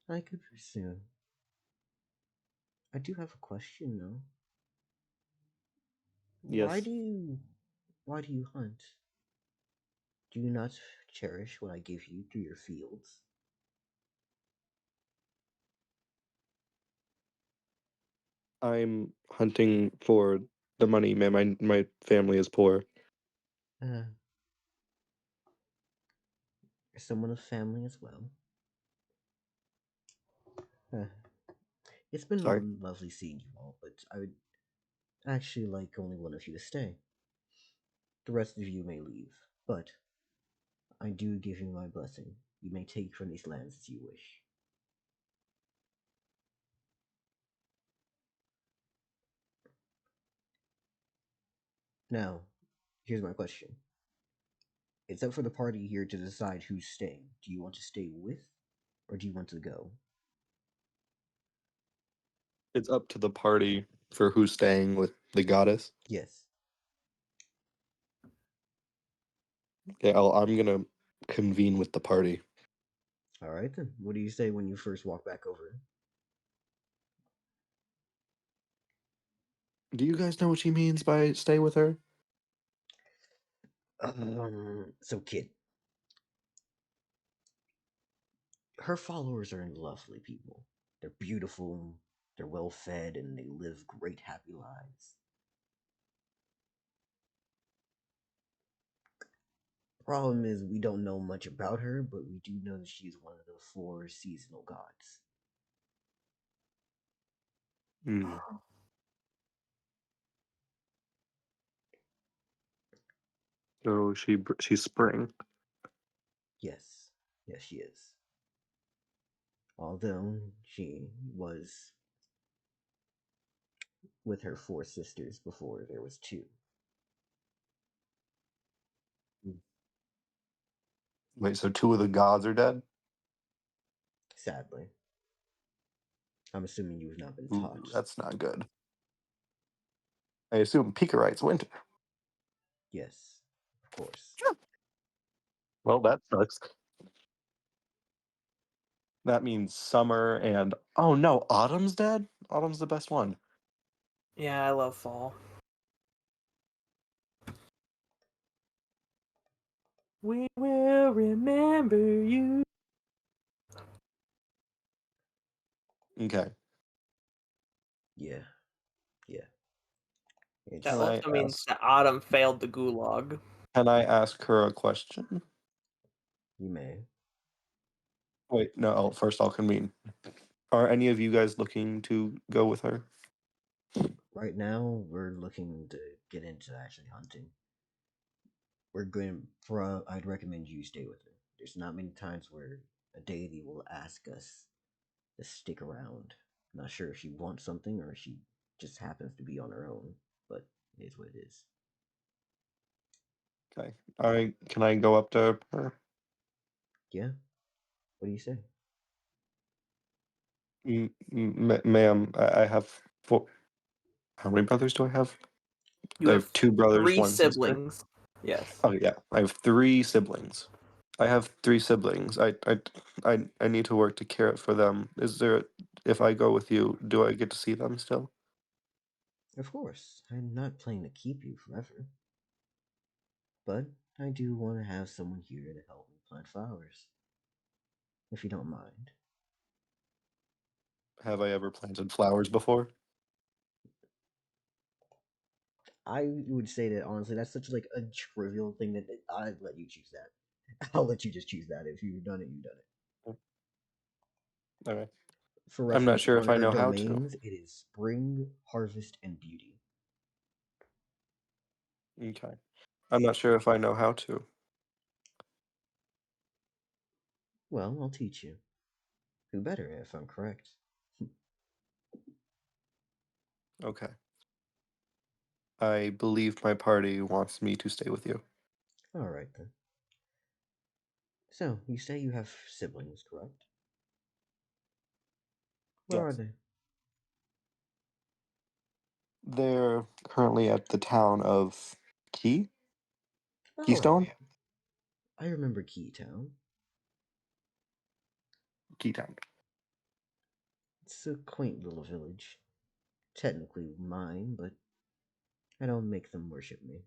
Speaker 1: I could pursue. I do have a question though. Why
Speaker 3: Yes.
Speaker 1: do you hunt? Do you not cherish what I give you through your fields?
Speaker 3: I'm hunting for the money, ma'am. My family is poor.
Speaker 1: Uh, someone of family as well. Uh, it's been
Speaker 3: Sorry.
Speaker 1: lovely seeing you all, but I would actually like only one of you to stay. The rest of you may leave, but I do give you my blessing. You may take from these lands as you wish. Now, here's my question. It's up for the party here to decide who's staying. Do you want to stay with, or do you want to go?
Speaker 3: It's up to the party for who's staying with the goddess.
Speaker 1: Yes.
Speaker 3: Okay, I'm gonna convene with the party.
Speaker 1: All right then. What do you say when you first walk back over?
Speaker 3: Do you guys know what she means by stay with her?
Speaker 1: So kid, her followers are lovely people. They're beautiful, they're well fed, and they live great, happy lives. Problem is, we don't know much about her, but we do know that she's one of the four seasonal gods.
Speaker 3: Hmm. So she's spring.
Speaker 1: Yes, yes, she is. Although she was with her four sisters before there was two.
Speaker 3: Wait, so two of the gods are dead?
Speaker 1: Sadly, I'm assuming you've not been
Speaker 3: Ooh,
Speaker 1: taught.
Speaker 3: that's not good. I assume Pika writes winter.
Speaker 1: Yes, of course.
Speaker 3: Well, that sucks. That means summer and oh no, autumn's dead? Autumn's the best one.
Speaker 2: Yeah, I love fall. We will remember you.
Speaker 3: Okay.
Speaker 1: Yeah, yeah. It's
Speaker 2: That
Speaker 3: Can I
Speaker 2: also means
Speaker 3: ask
Speaker 2: that Autumn failed the gulag.
Speaker 3: can I ask her a question?
Speaker 1: you may.
Speaker 3: Wait, no, first I'll convene. Are any of you guys looking to go with her?
Speaker 1: Right now, we're looking to get into actually hunting. We're going for. I'd recommend you stay with her. There's not many times where a deity will ask us to stick around. Not sure if she wants something or if she just happens to be on her own, but it is what it is.
Speaker 3: Okay. Can I go up to her?
Speaker 1: Yeah. What do you say?
Speaker 3: Ma'am, I have four. How many brothers do I have?
Speaker 2: You
Speaker 3: I
Speaker 2: have
Speaker 3: have two brothers,
Speaker 2: 3
Speaker 3: one sister.
Speaker 2: siblings. Yes.
Speaker 3: Oh yeah, I have three siblings. I have three siblings. I need to work to care for them. Is there, if I go with you, do I get to see them still?
Speaker 1: Of course, I'm not planning to keep you forever, but I do want to have someone here to help me plant flowers, if you don't mind.
Speaker 3: Have I ever planted flowers before?
Speaker 1: I would say that honestly, that's such like a trivial thing that I'd let you choose that. I'll let you just choose that. If you've done it, you've done it.
Speaker 3: Okay.
Speaker 1: For
Speaker 3: I'm not
Speaker 1: reference,
Speaker 3: sure
Speaker 1: on
Speaker 3: if I
Speaker 1: her
Speaker 3: know how to.
Speaker 1: domains, it is spring, harvest, and beauty.
Speaker 3: Okay. I'm not sure if I know how to.
Speaker 1: Well, I'll teach you. Who better if I'm correct?
Speaker 3: Okay. I believe my party wants me to stay with you.
Speaker 1: All right then. So, you say you have siblings, correct? Where are
Speaker 3: Yes.
Speaker 1: they?
Speaker 3: They're currently at the town of
Speaker 1: Oh,
Speaker 3: Keystone?
Speaker 1: I remember Keytown.
Speaker 3: Keytown.
Speaker 1: It's a quaint little village. Technically mine, but I don't make them worship me.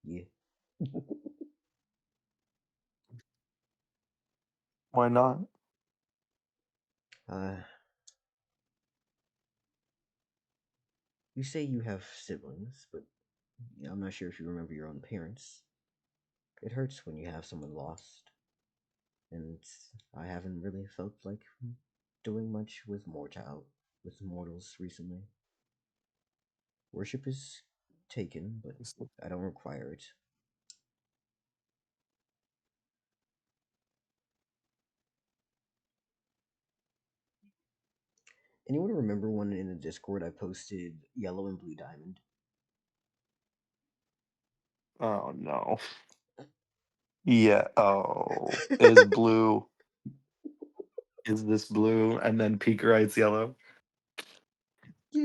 Speaker 1: Yeah.
Speaker 3: Why not?
Speaker 1: Uh, you say you have siblings, but I'm not sure if you remember your own parents. It hurts when you have someone lost, and I haven't really felt like doing much with mortals recently. Worship is taken, but I don't require it. Anyone remember one in the Discord I posted yellow and blue diamond?
Speaker 3: Oh no. Yeah. Oh. Is blue. Is this blue and then Peakerites yellow?
Speaker 1: Yeah,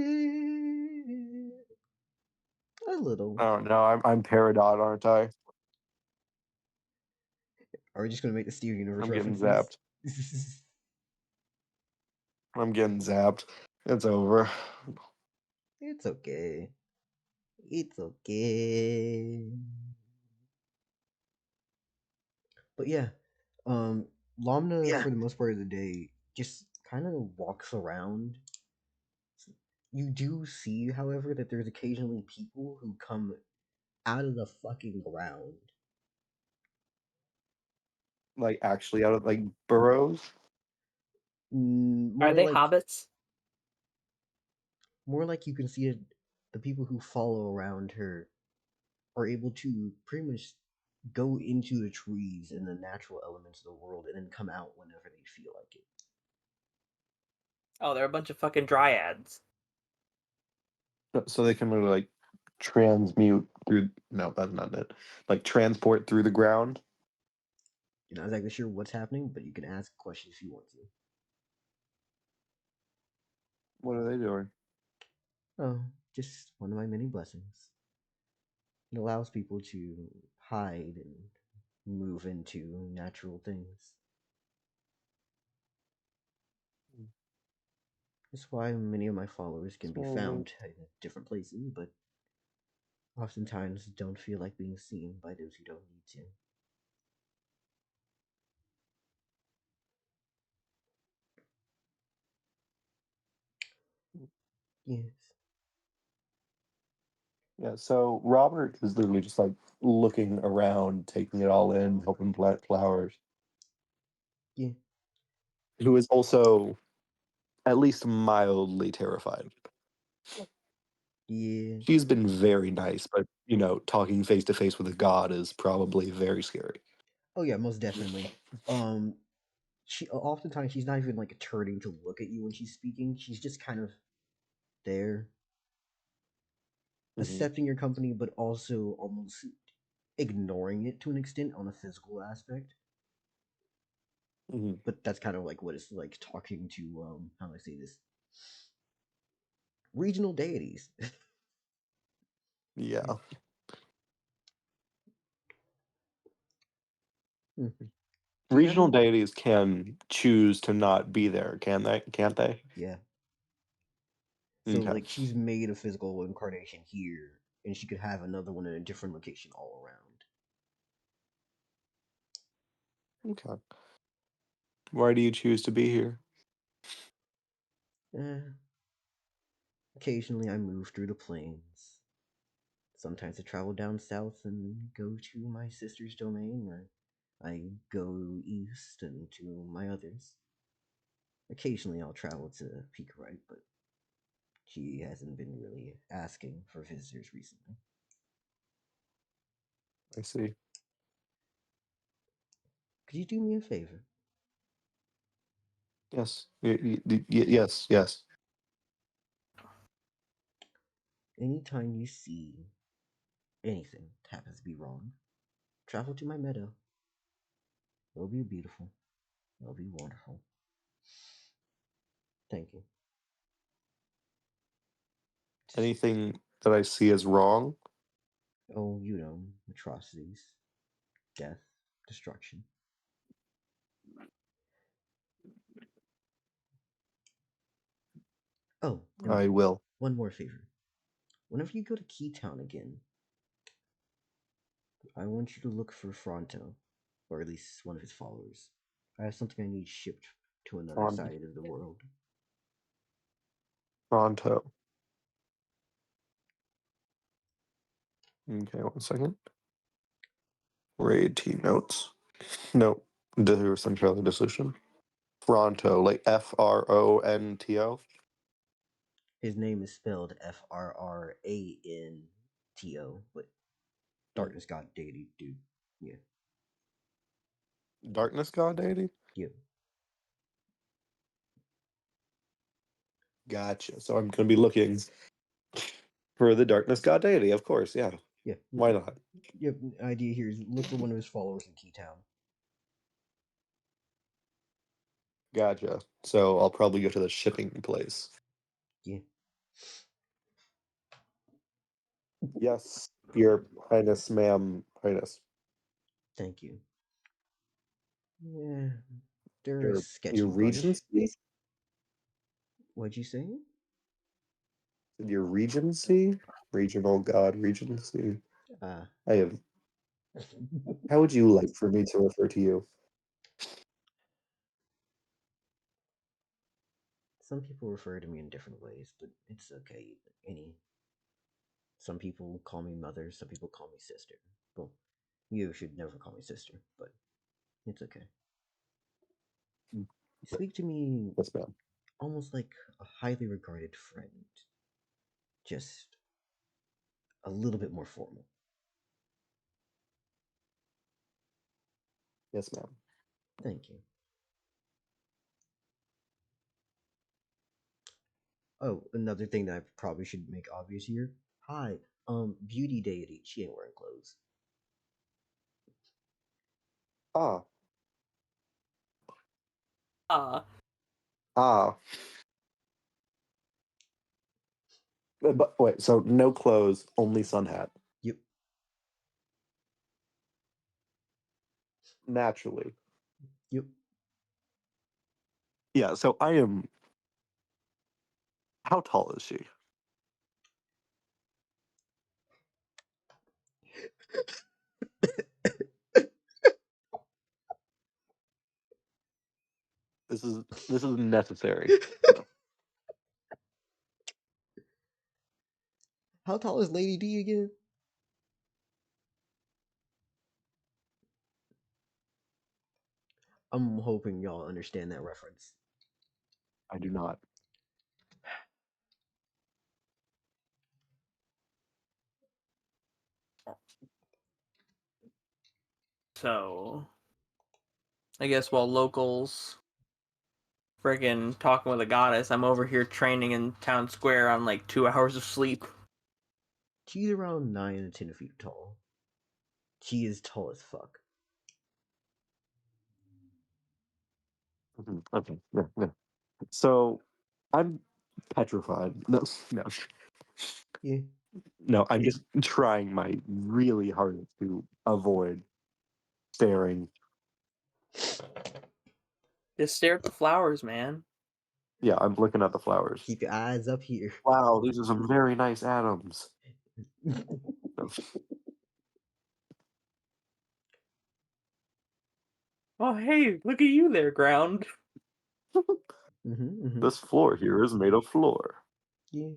Speaker 1: a little.
Speaker 3: Oh no, I'm Peridot, aren't I?
Speaker 1: Are we just gonna make the Steven Universe
Speaker 3: I'm getting
Speaker 1: references?
Speaker 3: zapped. I'm getting zapped. It's over.
Speaker 1: It's okay. It's okay. But yeah, um, Lamna
Speaker 3: Yeah.
Speaker 1: for the most part of the day just kind of walks around. You do see, however, that there's occasionally people who come out of the fucking ground.
Speaker 3: Like actually out of like burrows.
Speaker 2: Are
Speaker 1: More
Speaker 2: they
Speaker 1: like
Speaker 2: hobbits?
Speaker 1: you can see it, the people who follow around her are able to pretty much go into the trees and the natural elements of the world and then come out whenever they feel like it.
Speaker 2: Oh, they're a bunch of fucking dryads.
Speaker 3: So they can really like transmute through. No, that's not it. Like transport through the ground.
Speaker 1: You're not exactly sure what's happening, but you can ask questions if you want to.
Speaker 3: What are they doing?
Speaker 1: Oh, just one of my many blessings. It allows people to hide and move into natural things. That's why many of my followers can be
Speaker 3: So,
Speaker 1: found in different places, but oftentimes don't feel like being seen by those who don't need to. Yes.
Speaker 3: yeah, so Robert is literally just like looking around, taking it all in, helping plant flowers.
Speaker 1: Yeah.
Speaker 3: Who is also at least mildly terrified.
Speaker 1: Yeah.
Speaker 3: She's been very nice, but talking face to face with a god is probably very scary.
Speaker 1: Oh yeah, most definitely. Um, she oftentimes she's not even like turning to look at you when she's speaking. She's just kind of there,
Speaker 3: Hmm.
Speaker 1: accepting your company, but also almost ignoring it to an extent on a physical aspect.
Speaker 3: Hmm.
Speaker 1: But that's kind of like what it's like talking to how do I say this? Regional deities.
Speaker 3: Yeah.
Speaker 1: Hmm. Do you have
Speaker 3: Regional
Speaker 1: any?
Speaker 3: deities can choose to not be there, can they? Can't they?
Speaker 1: Yeah. So
Speaker 3: Okay.
Speaker 1: like she's made a physical incarnation here, and she could have another one in a different location all around.
Speaker 3: Okay. Why do you choose to be here?
Speaker 1: Eh, Occasionally, I move through the plains. Sometimes I travel down south and go to my sister's domain, or I go east and to my others. Occasionally, I'll travel to Peak Right, but she hasn't been really asking for visitors recently.
Speaker 3: I see.
Speaker 1: Could you do me a favor?
Speaker 3: Yes. Yes. Yes.
Speaker 1: Anytime you see anything that happens to be wrong, travel to my meadow. It'll be beautiful. It'll be wonderful. Thank you.
Speaker 3: Anything that I see as wrong,
Speaker 1: Oh, you know, atrocities, death, destruction. Oh, and
Speaker 3: I will.
Speaker 1: one more favor. Whenever you go to Keytown again, I want you to look for Fronto, or at least one of his followers. I have something I need shipped to another
Speaker 3: Fron-
Speaker 1: side of the world.
Speaker 3: Pronto. Okay, 1 second. Raid team notes. No, the Centrality Disillusion. Fronto, like Fronto.
Speaker 1: His name is spelled Frranto, but Darkness God Deity, dude. Yeah.
Speaker 3: Darkness God deity?
Speaker 1: Yeah.
Speaker 3: Gotcha. So I'm going to be looking for the Darkness God deity, of course. Yeah.
Speaker 1: Yeah.
Speaker 3: Why not?
Speaker 1: Yep. Idea here is look for one of his followers in Keytown.
Speaker 3: Gotcha. So I'll probably go to the shipping place.
Speaker 1: Yeah.
Speaker 3: Yes, Your Highness, ma'am, Highness.
Speaker 1: Thank you. Yeah. They're a
Speaker 3: Your
Speaker 1: sketchy bunch.
Speaker 3: Regency?
Speaker 1: What'd you say?
Speaker 3: Your Regency? Regional God Regency.
Speaker 1: Uh,
Speaker 3: I have. How would you like for me to refer to you?
Speaker 1: some people refer to me in different ways, but it's okay. Some people call me mother, some people call me sister. Well, you should never call me sister, but it's okay.
Speaker 3: Mm.
Speaker 1: You speak to me
Speaker 3: Yes, ma'am.
Speaker 1: almost like a highly regarded friend, just a little bit more formal.
Speaker 3: Yes, ma'am.
Speaker 1: Thank you. Oh, another thing that I probably should make obvious here. Hi, beauty deity. She ain't wearing clothes.
Speaker 3: Ah.
Speaker 2: Uh,
Speaker 3: Ah. But wait, so no clothes, only sun hat.
Speaker 1: Yep.
Speaker 3: Naturally.
Speaker 1: Yep.
Speaker 3: Yeah, so I am. How tall is she? This is necessary.
Speaker 1: How tall is Lady D again? I'm hoping y'all understand that reference.
Speaker 3: I do not.
Speaker 2: so, I guess while locals friggin' talking with a goddess, I'm over here training in town square on like 2 hours of sleep.
Speaker 1: She's around 9 to 10 feet tall. She is tall as fuck.
Speaker 3: Okay. Yeah, yeah. So I'm petrified. No, no,
Speaker 1: Yeah.
Speaker 3: no. I'm just trying my really hardest to avoid staring.
Speaker 2: Just stare at the flowers, man.
Speaker 3: Yeah, I'm looking at the flowers.
Speaker 1: Keep your eyes up here.
Speaker 3: Wow, these are some very nice atoms. No.
Speaker 2: Oh, hey, look at you there, ground.
Speaker 1: Mm-hmm.
Speaker 3: This floor here is made of floor.
Speaker 1: Yeah.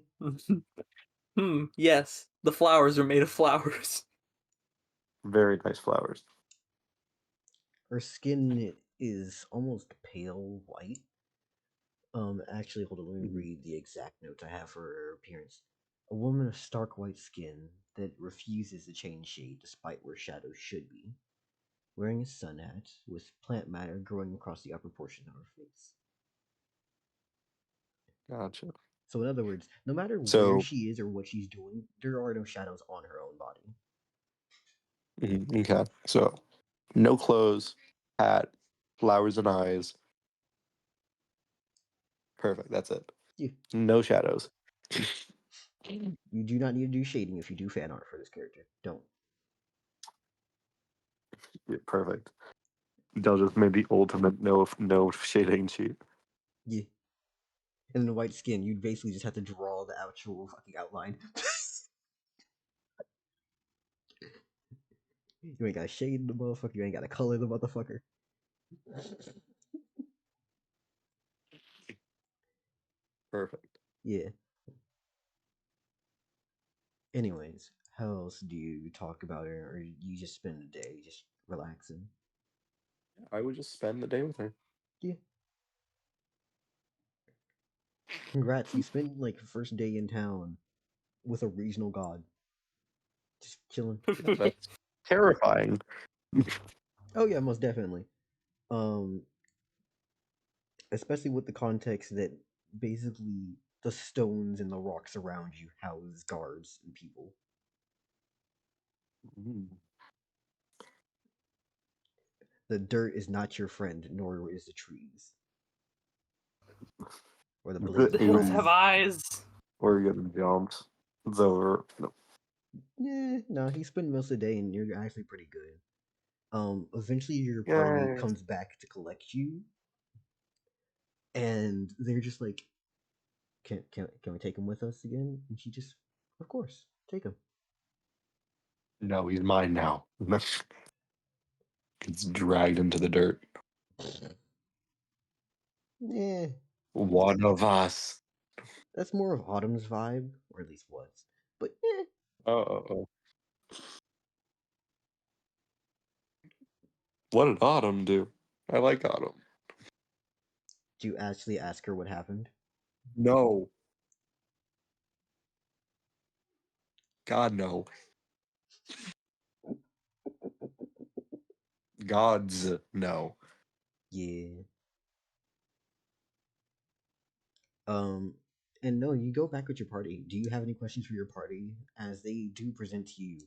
Speaker 2: Yes, the flowers are made of flowers.
Speaker 3: Very nice flowers.
Speaker 1: Her skin is almost pale white. Actually, hold on, let me read the exact notes I have for her appearance. A woman of stark white skin that refuses to change shade despite where shadows should be. Wearing a sun hat with plant matter growing across the upper portion of her face.
Speaker 3: Gotcha.
Speaker 1: So, in other words, no matter where
Speaker 3: So,
Speaker 1: she is or what she's doing, there are no shadows on her own body.
Speaker 3: okay. So, no clothes, hat, flowers and eyes. Perfect. That's it.
Speaker 1: Yeah.
Speaker 3: No shadows.
Speaker 1: You do not need to do shading if you do fan art for this character. Don't.
Speaker 3: Yeah, perfect. They'll just make the ultimate no shading sheet.
Speaker 1: Yeah. And the white skin, you'd basically just have to draw the actual fucking outline. You ain't got to shade the motherfucker. You ain't got to color the motherfucker.
Speaker 3: Perfect.
Speaker 1: Yeah. Anyways, how else do you talk about her, or you just spend the day just relaxing?
Speaker 3: I would just spend the day with her.
Speaker 1: Yeah. Congrats, you spent like the first day in town with a regional god. Just chilling.
Speaker 3: That's terrifying.
Speaker 1: Oh yeah, most definitely. Um, especially with the context that basically the stones and the rocks around you house guards and people.
Speaker 3: Mm.
Speaker 1: The dirt is not your friend, nor is the trees or the
Speaker 3: The
Speaker 2: The
Speaker 1: blazing
Speaker 2: hills have
Speaker 1: grass.
Speaker 3: 80s
Speaker 2: eyes.
Speaker 3: Oregon jumps. It's over. No.
Speaker 1: Yeah, no, he spent most of the day, and you're actually pretty good. Eventually your party
Speaker 3: Yay.
Speaker 1: comes back to collect you, and they're just like, "Can we take him with us again?" And she just, "Of course, take him."
Speaker 3: No, he's mine now. Gets dragged into the dirt.
Speaker 1: Yeah,
Speaker 3: One of us.
Speaker 1: that's more of Autumn's vibe, or at least was. But
Speaker 3: Oh. What did Autumn do? I like Autumn.
Speaker 1: do you actually ask her what happened?
Speaker 3: No. God, no. Gods, no.
Speaker 1: Yeah. Um, and no, you go back with your party. Do you have any questions for your party? As they do present to you,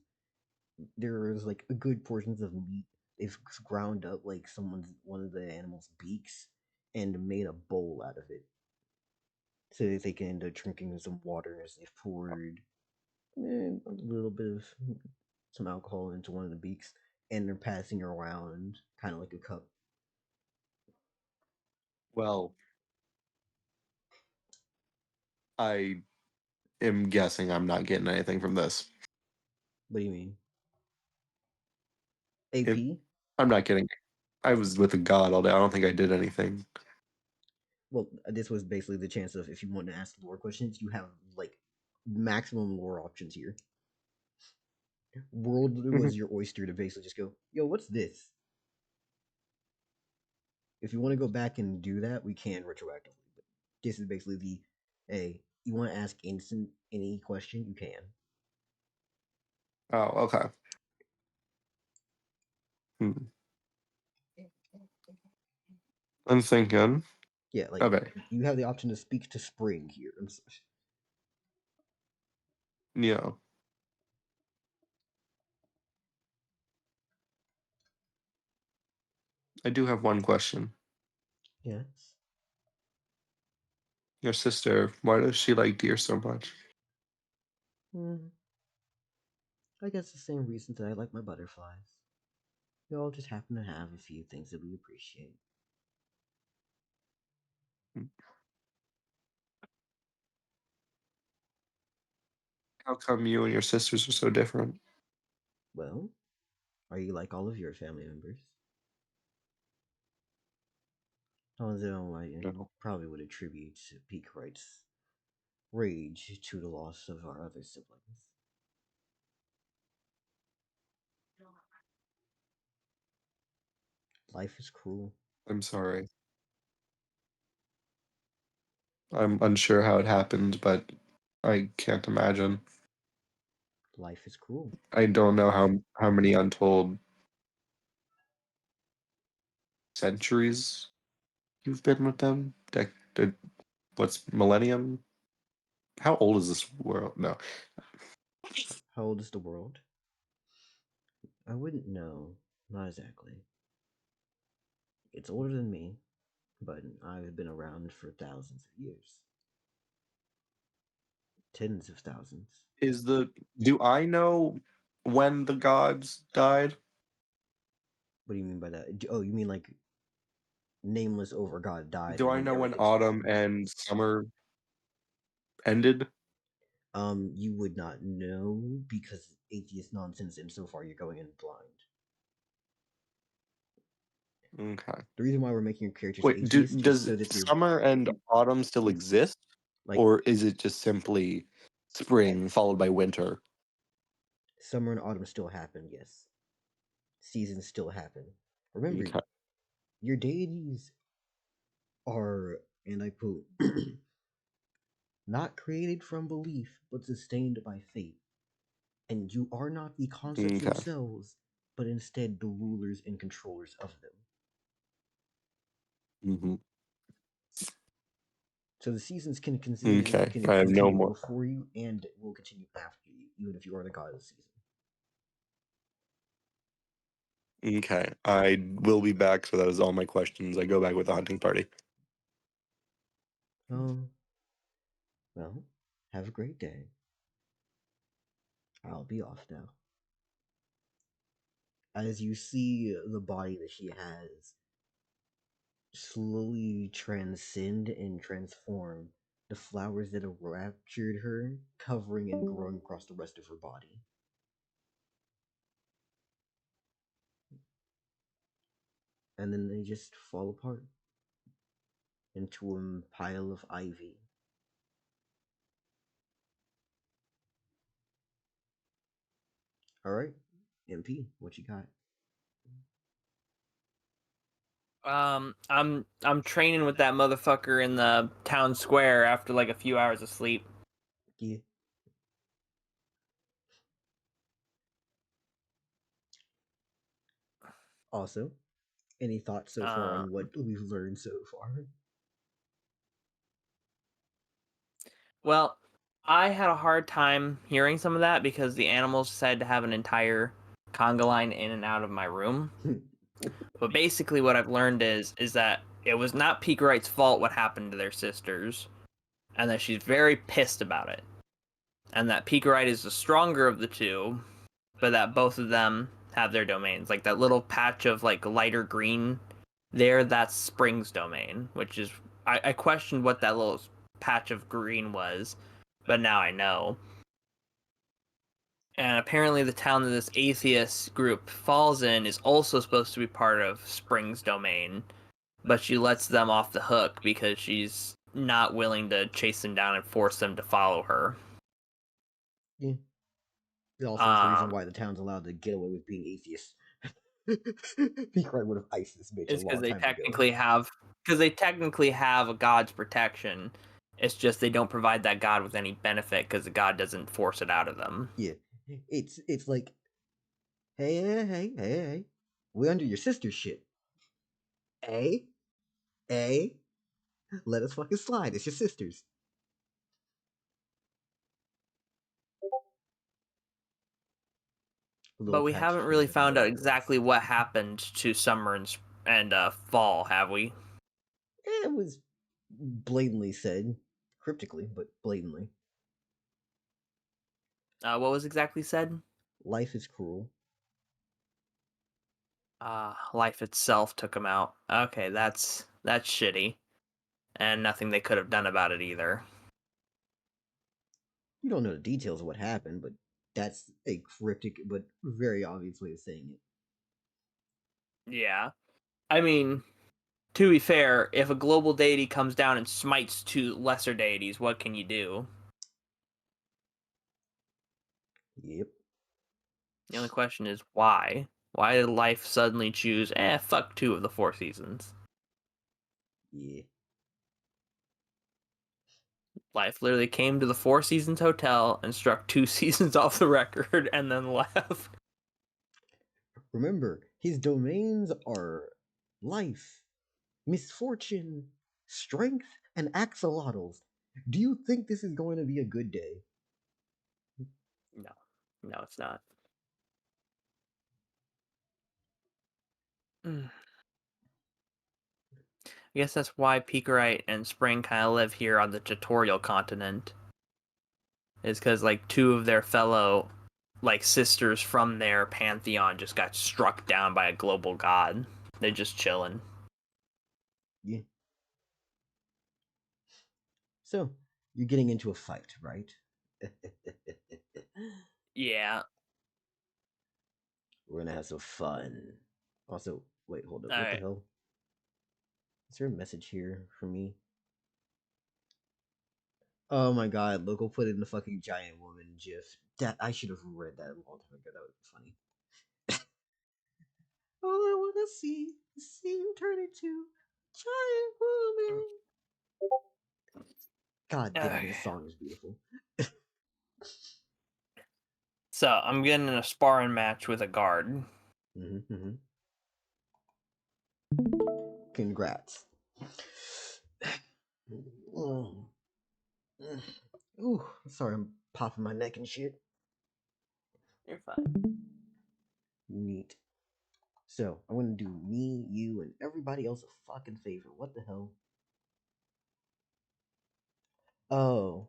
Speaker 1: there is like a good portions of meat. They've ground up like one of the animal's beaks and made a bowl out of it, so that they can end up drinking some water as they've poured a little bit of some alcohol into one of the beaks, and they're passing around kind of like a cup.
Speaker 3: Well, I am guessing I'm not getting anything from this.
Speaker 1: What do you mean?
Speaker 3: It,
Speaker 1: AP?
Speaker 3: I'm not getting. I was with a god all day. I don't think I did anything.
Speaker 1: Well, this was basically the chance of if you want to ask lore questions, you have like maximum lore options here. World was your oyster to basically just go, yo, what's this? If you want to go back and do that, we can retroactively. But this is basically the, hey, you want to ask instant any question, you can.
Speaker 3: Oh, okay. Hmm. I'm thinking.
Speaker 1: Yeah, like
Speaker 3: Okay.
Speaker 1: you have the option to speak to spring here.
Speaker 3: Yeah. I do have one question.
Speaker 1: Yes.
Speaker 3: Your sister, why does she like deer so much?
Speaker 1: Hmm. I guess the same reasons that I like my butterflies. We all just happen to have a few things that we appreciate.
Speaker 3: How come you and your sisters are so different?
Speaker 1: Well, are you like all of your family members? Although I
Speaker 3: No.
Speaker 1: probably would attribute to peak rights rage to the loss of our other siblings. Life is cruel.
Speaker 3: I'm sorry. I'm unsure how it happened, but I can't imagine.
Speaker 1: Life is cruel.
Speaker 3: I don't know how many untold centuries you've been with them. What's millennium? How old is this world? No.
Speaker 1: How old is the world? I wouldn't know. Not exactly. It's older than me, but I've been around for thousands of years. Tens of thousands.
Speaker 3: Do I know when the gods died?
Speaker 1: What do you mean by that? Oh, you mean like nameless over God died
Speaker 3: Do
Speaker 1: and
Speaker 3: I
Speaker 1: then
Speaker 3: know when
Speaker 1: everything
Speaker 3: autumn
Speaker 1: spawned?
Speaker 3: and summer ended?
Speaker 1: You would not know because atheist nonsense, and so far you're going in blind.
Speaker 3: Okay.
Speaker 1: The reason why we're making your characters
Speaker 3: Wait,
Speaker 1: atheists is
Speaker 3: does
Speaker 1: so that they're
Speaker 3: summer and autumn still exist?
Speaker 1: like
Speaker 3: Or is it just simply spring followed by winter?
Speaker 1: summer and autumn still happen, yes. Seasons still happen. Remember,
Speaker 3: Okay.
Speaker 1: your deities are, and I quote, not created from belief, but sustained by faith. And you are not the concepts
Speaker 3: Okay.
Speaker 1: themselves, but instead the rulers and controllers of them.
Speaker 3: Hmm.
Speaker 1: So the seasons can
Speaker 3: Okay. I have no
Speaker 1: continue
Speaker 3: more.
Speaker 1: before you and will continue after you, even if you are the god of the season.
Speaker 3: Okay. I will be back, so that is all my questions. I go back with the hunting party.
Speaker 1: Um, well, have a great day. I'll be off now. As you see the body that she has slowly transcend and transform, the flowers that have raptured her covering and growing across the rest of her body. And then they just fall apart into a pile of ivy. Alright, MP, what you got?
Speaker 2: I'm training with that motherfucker in the town square after like a few hours of sleep.
Speaker 1: Yeah. Also, any thoughts so far
Speaker 2: Uh,
Speaker 1: on what we've learned so far?
Speaker 2: well, I had a hard time hearing some of that because the animals decided to have an entire conga line in and out of my room. But basically, what I've learned is that it was not Picarite's fault what happened to their sisters, and that she's very pissed about it, and that Picarite is the stronger of the two, but that both of them have their domains. Like that little patch of like lighter green there, that's Spring's domain, which is I questioned what that little patch of green was, but now I know. And apparently the town that this atheist group falls in is also supposed to be part of Spring's domain, but she lets them off the hook because she's not willing to chase them down and force them to follow her.
Speaker 1: Yeah. It also is the reason
Speaker 2: Um,
Speaker 1: why the town's allowed to get away with being atheist. Picard would have iced this bitch a
Speaker 2: it's
Speaker 1: long time ago.
Speaker 2: because they technically have a god's protection. It's just they don't provide that god with any benefit because the god doesn't force it out of them.
Speaker 1: Yeah. It's like, hey. We under your sister's shit. Hey? Hey? Let us fucking slide. It's your sister's. A little
Speaker 2: But we
Speaker 1: patch
Speaker 2: haven't
Speaker 1: here,
Speaker 2: really
Speaker 1: but no
Speaker 2: found out
Speaker 1: violence.
Speaker 2: exactly what happened to Summer and Fall, have we?
Speaker 1: It was blatantly said. Cryptically, but blatantly.
Speaker 2: What was exactly said?
Speaker 1: Life is cruel.
Speaker 2: Life itself took him out. Okay, that's shitty, and nothing they could have done about it either.
Speaker 1: You don't know the details of what happened, but that's a cryptic but very obvious way of saying it.
Speaker 2: Yeah, I mean, to be fair, if a global deity comes down and smites two lesser deities, what can you do?
Speaker 1: Yep.
Speaker 2: The only question is why? Why did life suddenly choose, fuck 2 of the 4 seasons?
Speaker 1: Yeah.
Speaker 2: Life literally came to the 4 Seasons Hotel and struck 2 seasons off the record and then left.
Speaker 1: Remember, his domains are life, misfortune, strength, and axolotls. Do you think this is going to be a good day?
Speaker 2: No, it's not. I guess that's why Pikerite and Spring kind of live here on the tutorial continent. Is because, like, 2 of their fellow, like, sisters from their pantheon just got struck down by a global god. They're just chilling.
Speaker 1: Yeah. So, you're getting into a fight, right?
Speaker 2: Yeah.
Speaker 1: We're gonna have some fun. Also, wait, hold up. What the
Speaker 2: Alright.
Speaker 1: hell? Is there a message here for me? Oh my god, Local put in the fucking giant woman gif. That I should have read that a long time ago. That would be funny. All I wanna see is see you turn into giant woman. God damn,
Speaker 2: Okay.
Speaker 1: this song is beautiful.
Speaker 2: So, I'm getting in a sparring match with a guard.
Speaker 1: Congrats. Ooh, sorry, I'm popping my neck and shit.
Speaker 2: You're fine.
Speaker 1: Neat. So, I'm gonna do me, you, and everybody else a fucking favor. What the hell? Oh,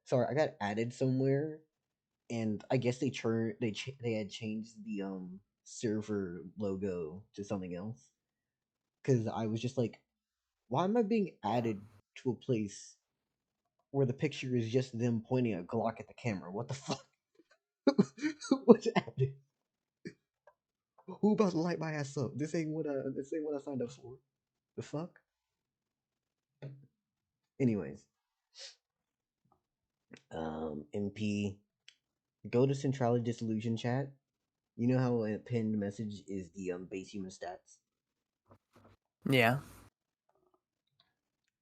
Speaker 1: sorry, I got added somewhere, and I guess they had changed the server logo to something else. Because I was just like, why am I being added to a place where the picture is just them pointing a Glock at the camera? What the fuck? What's added? Who about to light my ass up? This ain't what I signed up for. The fuck? Anyways, MP, go to Centrality Disillusion chat. You know how a pinned message is the base human stats?
Speaker 2: Yeah.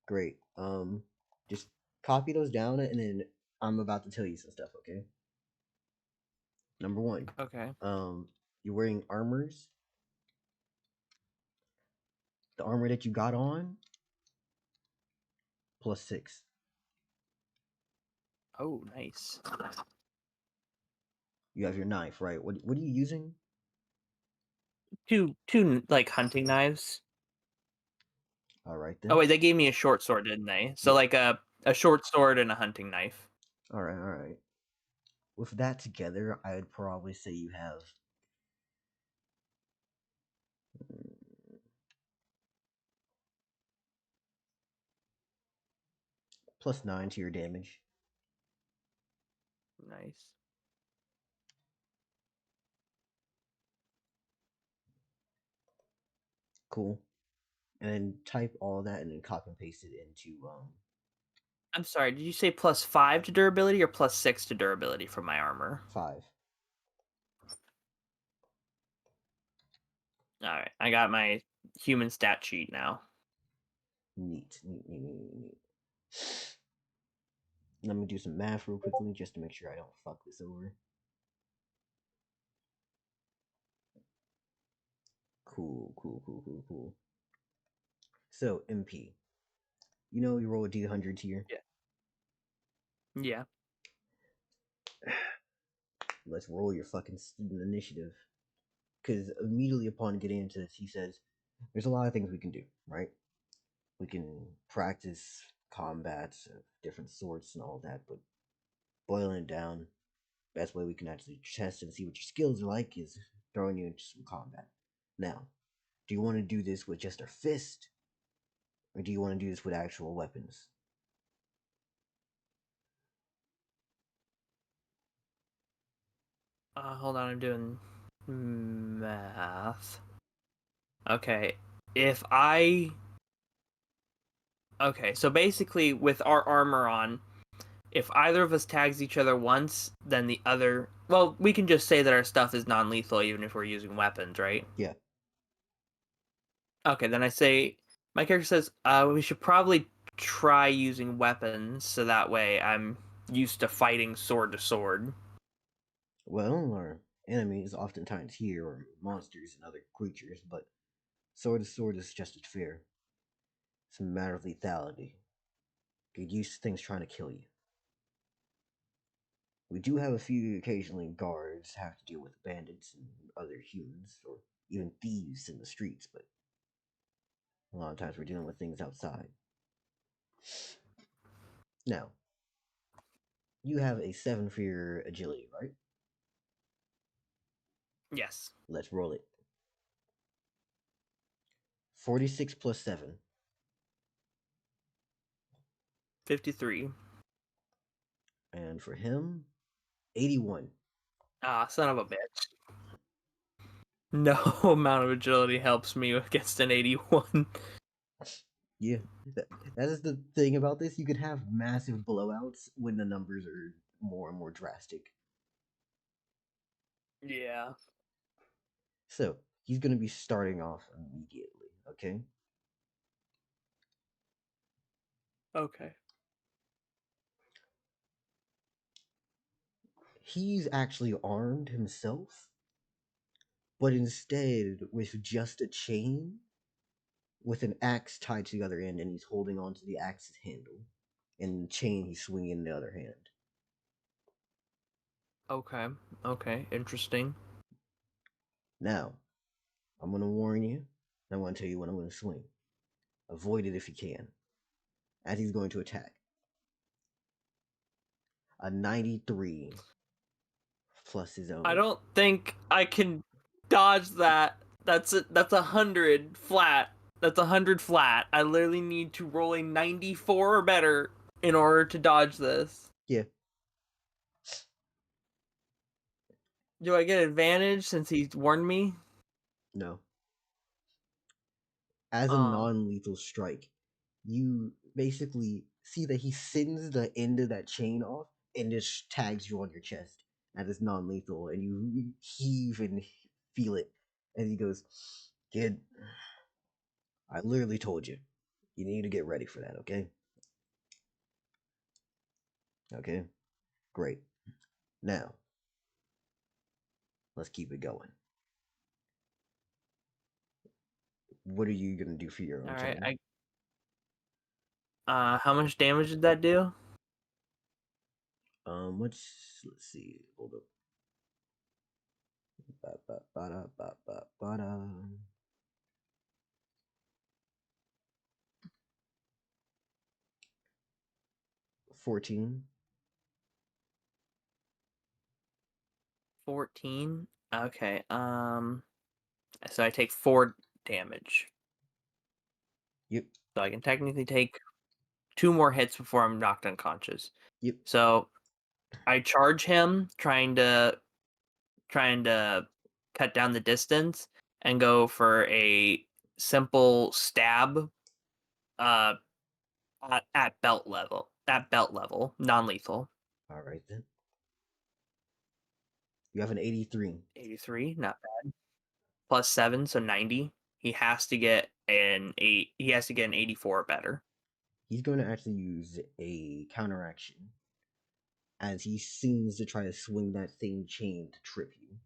Speaker 1: Great. Just copy those down, and then I'm about to tell you some stuff. Okay. Number one.
Speaker 2: Okay.
Speaker 1: You're wearing armors. The armor that you got on, +6.
Speaker 2: Oh, nice.
Speaker 1: You have your knife, right? What are you using?
Speaker 2: Two like hunting knives.
Speaker 1: All right
Speaker 2: Oh
Speaker 1: then.
Speaker 2: wait, they gave me a short sword, didn't they? So
Speaker 1: Yeah.
Speaker 2: like a short sword and a hunting knife.
Speaker 1: All right, all right. With that together, I would probably say you have +9 to your damage.
Speaker 2: Nice.
Speaker 1: Cool. And then type all that and then copy and paste it into
Speaker 2: I'm sorry, did you say +5 to durability or +6 to durability for my armor?
Speaker 1: 5.
Speaker 2: Alright, I got my human stat sheet now.
Speaker 1: Neat. Let me do some math real quickly just to make sure I don't fuck this over. Cool. So, MP. You know you roll a D100 here.
Speaker 2: Yeah.
Speaker 1: Let's roll your fucking student initiative. Because immediately upon getting into this, he says, there's a lot of things we can do, right? We can practice combats of different sorts and all that, but boiling it down, best way we can actually test and see what your skills are like is throwing you into some combat. Now, do you want to do this with just a fist, or do you want to do this with actual weapons?
Speaker 2: Hold on, I'm doing math. Okay, if I... Okay, so basically with our armor on, if either of us tags each other once, then the other. Well, we can just say that our stuff is non-lethal even if we're using weapons, right?
Speaker 1: Yeah.
Speaker 2: Okay, then I say my character says, we should probably try using weapons so that way I'm used to fighting sword to sword.
Speaker 1: Well, our enemies oftentimes here are monsters and other creatures, but sword to sword is just as fair. It's a matter of lethality. Get used to things trying to kill you. We do have a few occasionally guards have to deal with bandits and other humans, or even thieves in the streets, but a lot of times we're dealing with things outside. Now, you have a 7 for your agility, right?
Speaker 2: Yes.
Speaker 1: Let's roll it. 46 plus 7.
Speaker 2: 53.
Speaker 1: And for him, 81.
Speaker 2: Ah, son of a bitch. No amount of agility helps me against an 81.
Speaker 1: Yeah, that is the thing about this. You could have massive blowouts when the numbers are more and more drastic.
Speaker 2: Yeah.
Speaker 1: So, he's going to be starting off immediately, okay?
Speaker 2: Okay.
Speaker 1: He's actually armed himself, but instead with just a chain with an axe tied to the other end, and he's holding onto the axe's handle, and the chain he's swinging in the other hand.
Speaker 2: Okay. Okay. Interesting.
Speaker 1: Now, I'm going to warn you, and I'm going to tell you when I'm going to swing. Avoid it if you can, as he's going to attack. A 93 plus his own.
Speaker 2: I don't think I can dodge that. That's 100 flat. That's 100 flat. I literally need to roll a 94 or better in order to dodge this.
Speaker 1: Yeah.
Speaker 2: Do I get advantage since he's warned me?
Speaker 1: No. As a non-lethal strike, you basically see that he sends the end of that chain off and just tags you on your chest. And it's non-lethal, and you heave and feel it. And he goes, "Kid, I literally told you. You need to get ready for that, okay? Okay? Great. Now, let's keep it going. What are you gonna do for your own
Speaker 2: All right.
Speaker 1: turn?
Speaker 2: How much damage did that do?
Speaker 1: Let's see. Hold up. Ba, ba, ba, da, ba, ba, ba, da. 14.
Speaker 2: 14. Okay. So I take 4 damage.
Speaker 1: Yep.
Speaker 2: So I can technically take 2 more hits before I'm knocked unconscious.
Speaker 1: Yep.
Speaker 2: So I charge him, trying to cut down the distance and go for a simple stab uh at belt level. At belt level, non-lethal.
Speaker 1: All right then. You have an 83.
Speaker 2: 83, not bad. Plus 7, so 90. He has to get an 84 or better.
Speaker 1: He's going to actually use a counteraction as he seems to try to swing that same chain to trip you.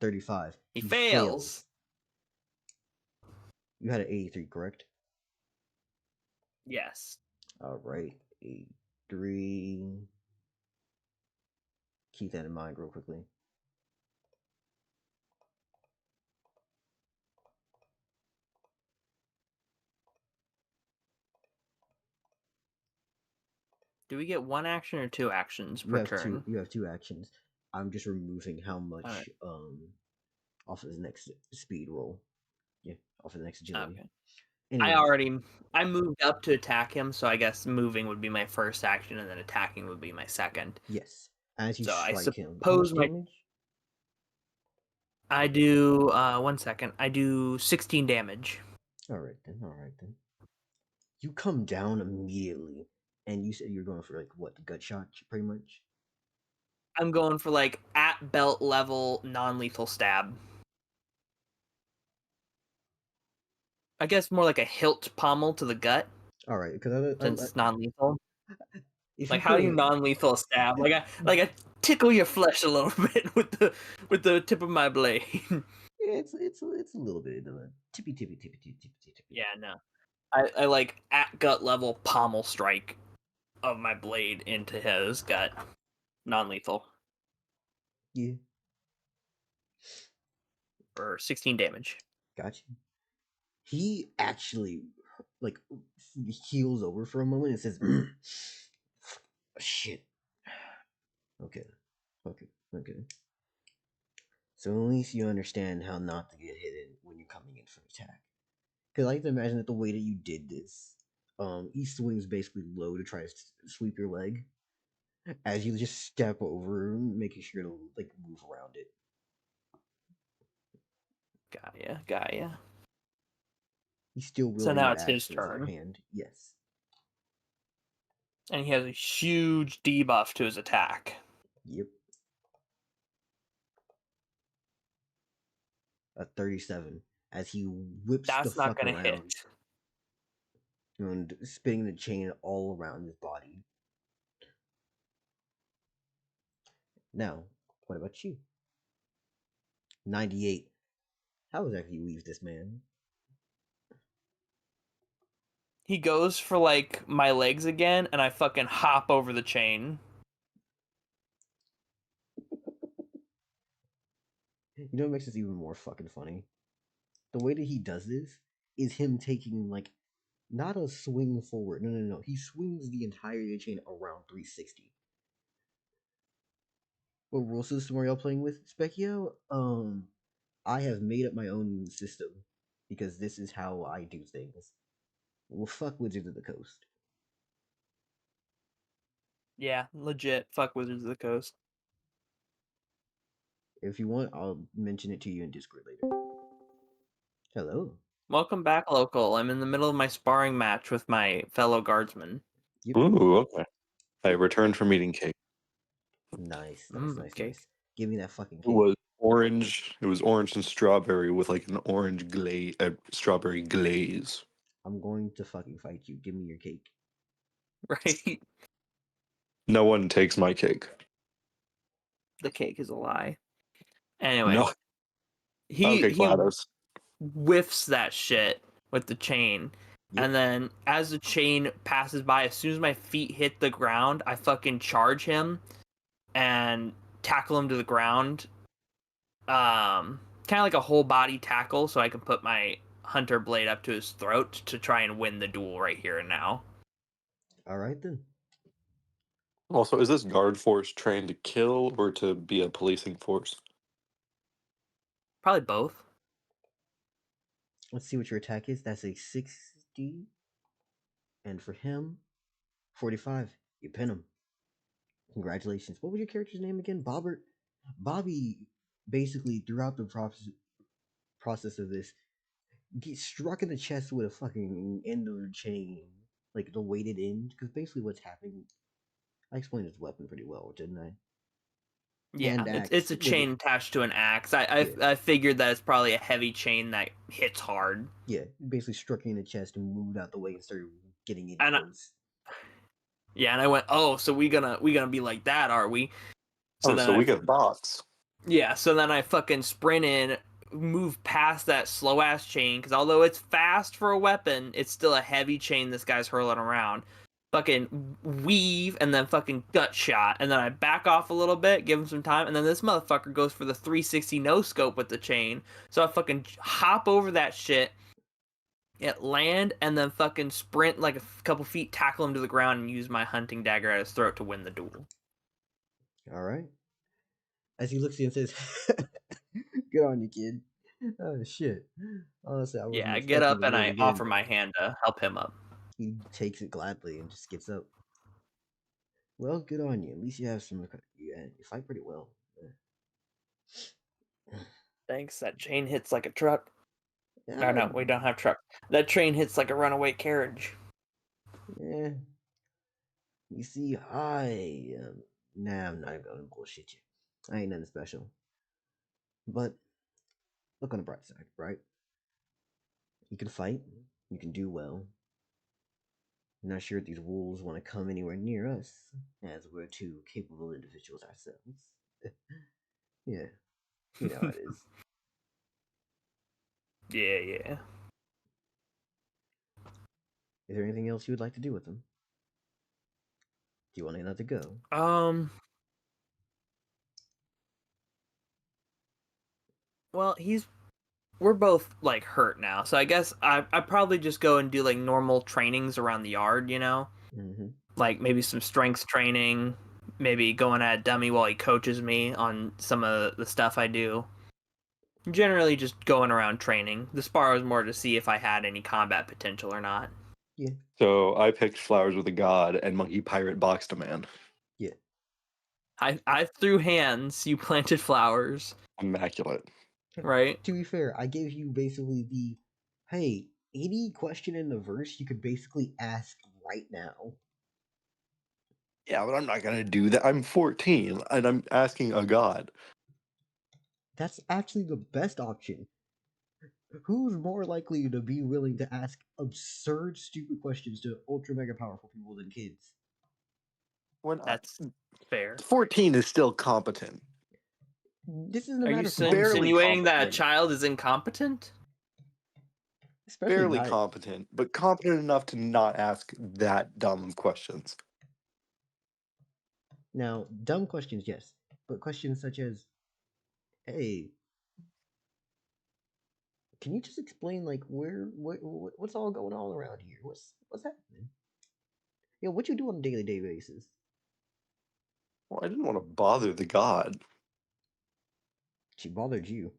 Speaker 1: 35.
Speaker 2: He
Speaker 1: He
Speaker 2: fails.
Speaker 1: You had an 83, correct?
Speaker 2: Yes.
Speaker 1: All right. 83. Keep that in mind real quickly.
Speaker 2: Do we get 1 action or 2 actions
Speaker 1: You
Speaker 2: per
Speaker 1: have
Speaker 2: turn?
Speaker 1: you have 2 actions. I'm just removing how much
Speaker 2: Alright.
Speaker 1: off of his next speed roll. Yeah, off of the next agility.
Speaker 2: Okay.
Speaker 1: Anyways,
Speaker 2: I moved up to attack him, so I guess moving would be my first action and then attacking would be my second.
Speaker 1: yes. As you
Speaker 2: So I
Speaker 1: strike him, how much
Speaker 2: suppose
Speaker 1: damage?
Speaker 2: I do 1 second. I do 16 damage.
Speaker 1: All right then. You come down immediately, and you said you're going for like what, the gut shot, pretty much.
Speaker 2: I'm going for like at belt level non-lethal stab. I guess more like a hilt pommel to the gut
Speaker 1: All right, because
Speaker 2: since it's non-lethal.
Speaker 1: if
Speaker 2: Like
Speaker 1: you
Speaker 2: how
Speaker 1: put
Speaker 2: do you
Speaker 1: a
Speaker 2: non-lethal stab? Like I tickle your flesh a little bit with the tip of my blade.
Speaker 1: it's a little bit of a tippy.
Speaker 2: Yeah, no. I like at gut level pommel strike of my blade into his gut. Non-lethal.
Speaker 1: Yeah,
Speaker 2: For 16 damage.
Speaker 1: gotcha. He actually like heals over for a moment and says, "Shit." Okay, okay. So at least you understand how not to get hit when you're coming in for attack. Because I like to imagine that the way that you did this, he swings basically low to try to sweep your leg as you just step over, making sure to like move around it.
Speaker 2: Got ya.
Speaker 1: He's still
Speaker 2: So
Speaker 1: wielding
Speaker 2: now
Speaker 1: that
Speaker 2: it's his
Speaker 1: axe in his other
Speaker 2: turn.
Speaker 1: hand. Yes.
Speaker 2: And he has a huge debuff to his attack.
Speaker 1: Yep. A 37 as he whips the
Speaker 2: That's not
Speaker 1: fuck
Speaker 2: gonna hit.
Speaker 1: around and spinning the chain all around his body. Now, what about you? 98. How exactly you leave this man?
Speaker 2: He goes for like my legs again, and I fucking hop over the chain.
Speaker 1: You know what makes this even more fucking funny? The way that he does this is him taking like not a swing forward. No. He swings the entire chain around 360. What rule system are y'all playing with, Specchio? I have made up my own system because this is how I do things. Well, fuck Wizards of the Coast.
Speaker 2: Yeah, legit. Fuck Wizards of the Coast.
Speaker 1: If you want, I'll mention it to you in Discord later. Hello.
Speaker 2: Welcome back, local. I'm in the middle of my sparring match with my fellow guardsman.
Speaker 1: Yep.
Speaker 3: Ooh, okay. I returned from eating cake.
Speaker 1: Nice.
Speaker 2: Cake.
Speaker 1: Give me that fucking
Speaker 3: It
Speaker 1: cake.
Speaker 3: was orange. It was orange and strawberry with like an orange glaze, strawberry glaze.
Speaker 1: I'm going to fucking fight you. Give me your cake.
Speaker 2: Right?
Speaker 3: No one takes my cake.
Speaker 2: The cake is a lie. Anyway,
Speaker 3: No.
Speaker 2: he
Speaker 3: Okay,
Speaker 2: he
Speaker 3: GLaDOS.
Speaker 2: whiffs that shit with the chain.
Speaker 1: Yep.
Speaker 2: And then as the chain passes by, as soon as my feet hit the ground, I fucking charge him and tackle him to the ground. Kind of like a whole body tackle, so I can put my hunter blade up to his throat to try and win the duel right here and now.
Speaker 1: All right then.
Speaker 3: Also, is this guard force trained to kill or to be a policing force?
Speaker 2: Probably both.
Speaker 1: Let's see what your attack is. That's a 60. And for him, 45. You pin him. Congratulations. What was your character's name again? Bobbert? Bobby basically throughout the process of this gets struck in the chest with a fucking end of the chain. Like the weighted end. Because basically what's happening. I explained his weapon pretty well, didn't I?
Speaker 2: Yeah,
Speaker 1: Hand
Speaker 2: it's
Speaker 1: axe
Speaker 2: a
Speaker 1: with
Speaker 2: chain attached to an axe.
Speaker 1: Yeah.
Speaker 2: I figured that it's probably a heavy chain that hits hard.
Speaker 1: Yeah, basically struck me in the chest and moved out the way and started getting in
Speaker 2: And
Speaker 1: close.
Speaker 2: yeah, and I went, oh, so we gonna be like that, are we? So
Speaker 3: Oh,
Speaker 2: then
Speaker 3: so we get bots.
Speaker 2: yeah, so then I fucking sprint in, move past that slow ass chain, because although it's fast for a weapon, it's still a heavy chain this guy's hurling around. Fucking weave and then fucking gut shot, and then I back off a little bit, give him some time, and then this motherfucker goes for the 360 no scope with the chain. So I fucking hop over that shit, it land, and then fucking sprint like a couple feet, tackle him to the ground, and use my hunting dagger at his throat to win the duel.
Speaker 1: All right. As he looks at you and says, "Good on you, kid." Oh shit. Honestly, I wasn't
Speaker 2: Yeah, I get
Speaker 1: expecting
Speaker 2: up
Speaker 1: to
Speaker 2: and
Speaker 1: live
Speaker 2: I
Speaker 1: again.
Speaker 2: offer my hand to help him up.
Speaker 1: He takes it gladly and just gets up. Well, good on you. At least you have some. You fight pretty well.
Speaker 2: Thanks, that chain hits like a truck.
Speaker 1: Yeah,
Speaker 2: No, we don't have truck. That train hits like a runaway carriage.
Speaker 1: Yeah. You see, nah, I'm not even gonna bullshit you. I ain't nothing special. But look on the bright side, right? You can fight. You can do well. I'm not sure if these wolves want to come anywhere near us, as we're two capable individuals ourselves. Yeah, you know how it is.
Speaker 2: Yeah.
Speaker 1: Is there anything else you would like to do with them? Do you want to let it go?
Speaker 2: Well, we're both like hurt now, so I guess I probably just go and do like normal trainings around the yard, you know,
Speaker 1: Mm-hmm.
Speaker 2: like maybe some strength training, maybe going at dummy while he coaches me on some of the stuff I do. Generally, just going around training. The spar was more to see if I had any combat potential or not.
Speaker 1: Yeah,
Speaker 3: So I picked Flowers with a God and Monkey Pirate boxed a man.
Speaker 1: yeah.
Speaker 2: I threw hands. You planted flowers,
Speaker 3: Immaculate.
Speaker 2: right?
Speaker 1: To be fair, I gave you basically the, hey, any question in the verse you could basically ask right now.
Speaker 3: Yeah, but I'm not gonna do that. I'm 14 and I'm asking a god.
Speaker 1: That's actually the best option. Who's more likely to be willing to ask absurd, stupid questions to ultra mega powerful people than kids?
Speaker 3: When
Speaker 2: That's fair.
Speaker 3: 14 is still competent.
Speaker 1: This isn't a
Speaker 2: Are you
Speaker 1: matter of
Speaker 3: Barely
Speaker 2: insinuating that a
Speaker 3: competent.
Speaker 2: child is incompetent?
Speaker 1: especially
Speaker 3: Barely
Speaker 1: not
Speaker 3: competent, but competent enough to not ask that dumb questions.
Speaker 1: now. Dumb questions, yes, but questions such as, "Hey, can you just explain like what's all going on around here? What's happening? Yeah, what you do on a daily day basis?"
Speaker 3: Well, I didn't want to bother the god.
Speaker 1: She bothered you.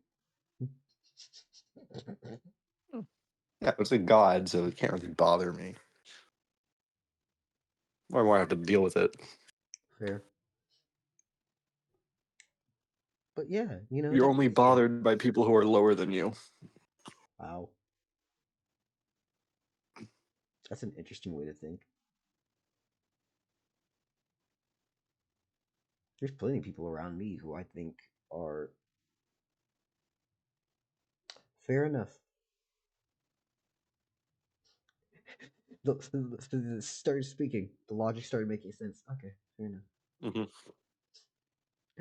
Speaker 3: Yeah, it's a god, so it can't really bother me. Or I won't have to deal with it.
Speaker 1: Fair, but yeah,
Speaker 3: You're only bothered by people who are lower than you.
Speaker 1: wow, that's an interesting way to think. There's plenty of people around me who I think are fair enough. Started speaking. The logic started making sense. Okay, fair enough.
Speaker 3: Hmm.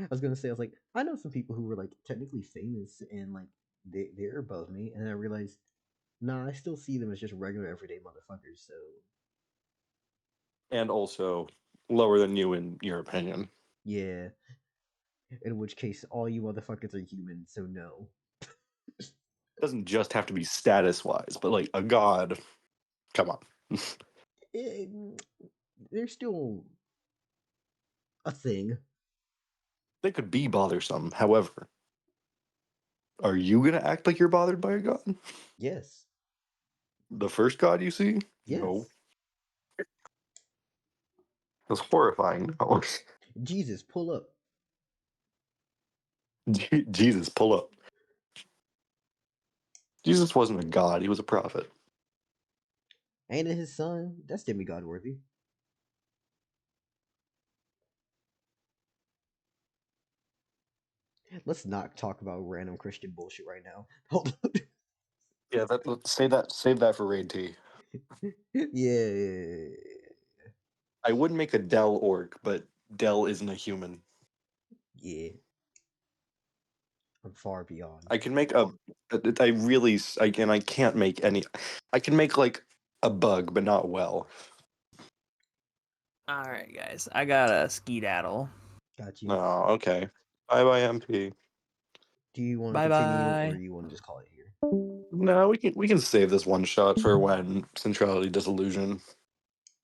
Speaker 1: I was gonna say, I was like, I know some people who were like technically famous and like they're above me, and then I realized, nah, I still see them as just regular everyday motherfuckers. So
Speaker 3: And also lower than you in your opinion.
Speaker 1: yeah, in which case all you motherfuckers are human. So no.
Speaker 3: It doesn't just have to be status wise, but like a god. Come on.
Speaker 1: Eh, they're still a thing.
Speaker 3: They could be bothersome. However, are you going to act like you're bothered by a god?
Speaker 1: Yes.
Speaker 3: The first god you see? No.
Speaker 1: Yes.
Speaker 3: It's horrifying. No.
Speaker 1: Jesus, pull up.
Speaker 3: Jesus, pull up. Jesus wasn't a god, he was a prophet.
Speaker 1: Ain't it his son? That's demigod worthy. Let's not talk about random Christian bullshit right now. Hold on.
Speaker 3: Yeah, save that for Raid T.
Speaker 1: Yeah.
Speaker 3: I would make a Dell orc, but Dell isn't a human.
Speaker 1: Yeah. I'm far beyond.
Speaker 3: I can make I really I can't make any. I can make like a bug, but not well.
Speaker 2: All right, guys. I got a skedaddle.
Speaker 1: Got you.
Speaker 3: Oh, okay. Bye bye MP.
Speaker 1: Do you want to
Speaker 2: Bye
Speaker 1: continue, or
Speaker 2: bye.
Speaker 1: you want to just call it here?
Speaker 3: No, we can save this one shot for when Centrality Disillusion.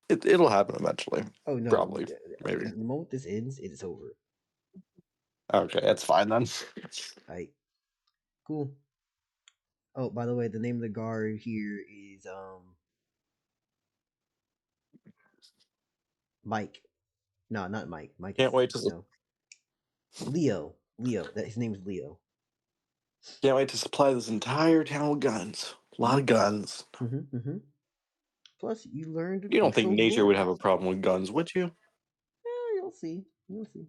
Speaker 3: It'll happen eventually.
Speaker 1: Oh no!
Speaker 3: Probably. Maybe.
Speaker 1: The moment this ends, it is over.
Speaker 3: Okay, that's fine then.
Speaker 1: Right. Cool. Oh, by the way, the name of the guard here is Mike. No, not Mike. Mike is
Speaker 3: Can't wait to
Speaker 1: no Leo. Leo. That his name is Leo.
Speaker 3: can't wait to supply this entire town with guns. A lot of guns.
Speaker 1: Mm-hmm. Plus, you learn to
Speaker 3: You don't think
Speaker 1: control the
Speaker 3: nature would have a
Speaker 1: vortex.
Speaker 3: problem with guns, would you?
Speaker 1: You'll see. You'll see.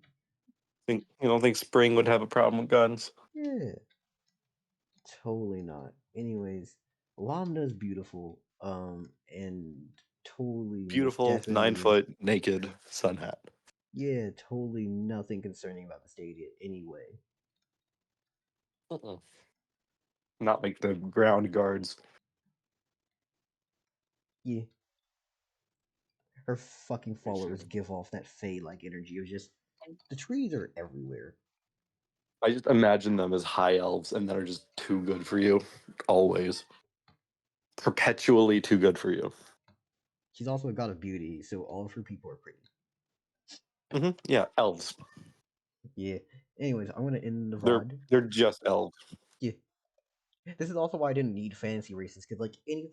Speaker 3: You don't think spring would have a problem with guns?
Speaker 1: Yeah. Totally not. Anyways, Lambda's beautiful. And totally,
Speaker 3: Beautiful,
Speaker 1: definitely,
Speaker 3: 9-foot, naked sun hat.
Speaker 1: yeah, totally nothing concerning about the Stadia anyway.
Speaker 3: Not like the ground guards.
Speaker 1: Yeah. Her fucking followers give off that Fey-like energy of just the trees are everywhere.
Speaker 3: I just imagine them as high elves and that are just too good for you. Always. Perpetually too good for you.
Speaker 1: She's also a god of beauty, so all of her people are pretty.
Speaker 3: Yeah, elves.
Speaker 1: Yeah. Anyways, I'm gonna end the
Speaker 3: They're
Speaker 1: VOD.
Speaker 3: they're just elves.
Speaker 1: Yeah. This is also why I didn't need fantasy races, because like anything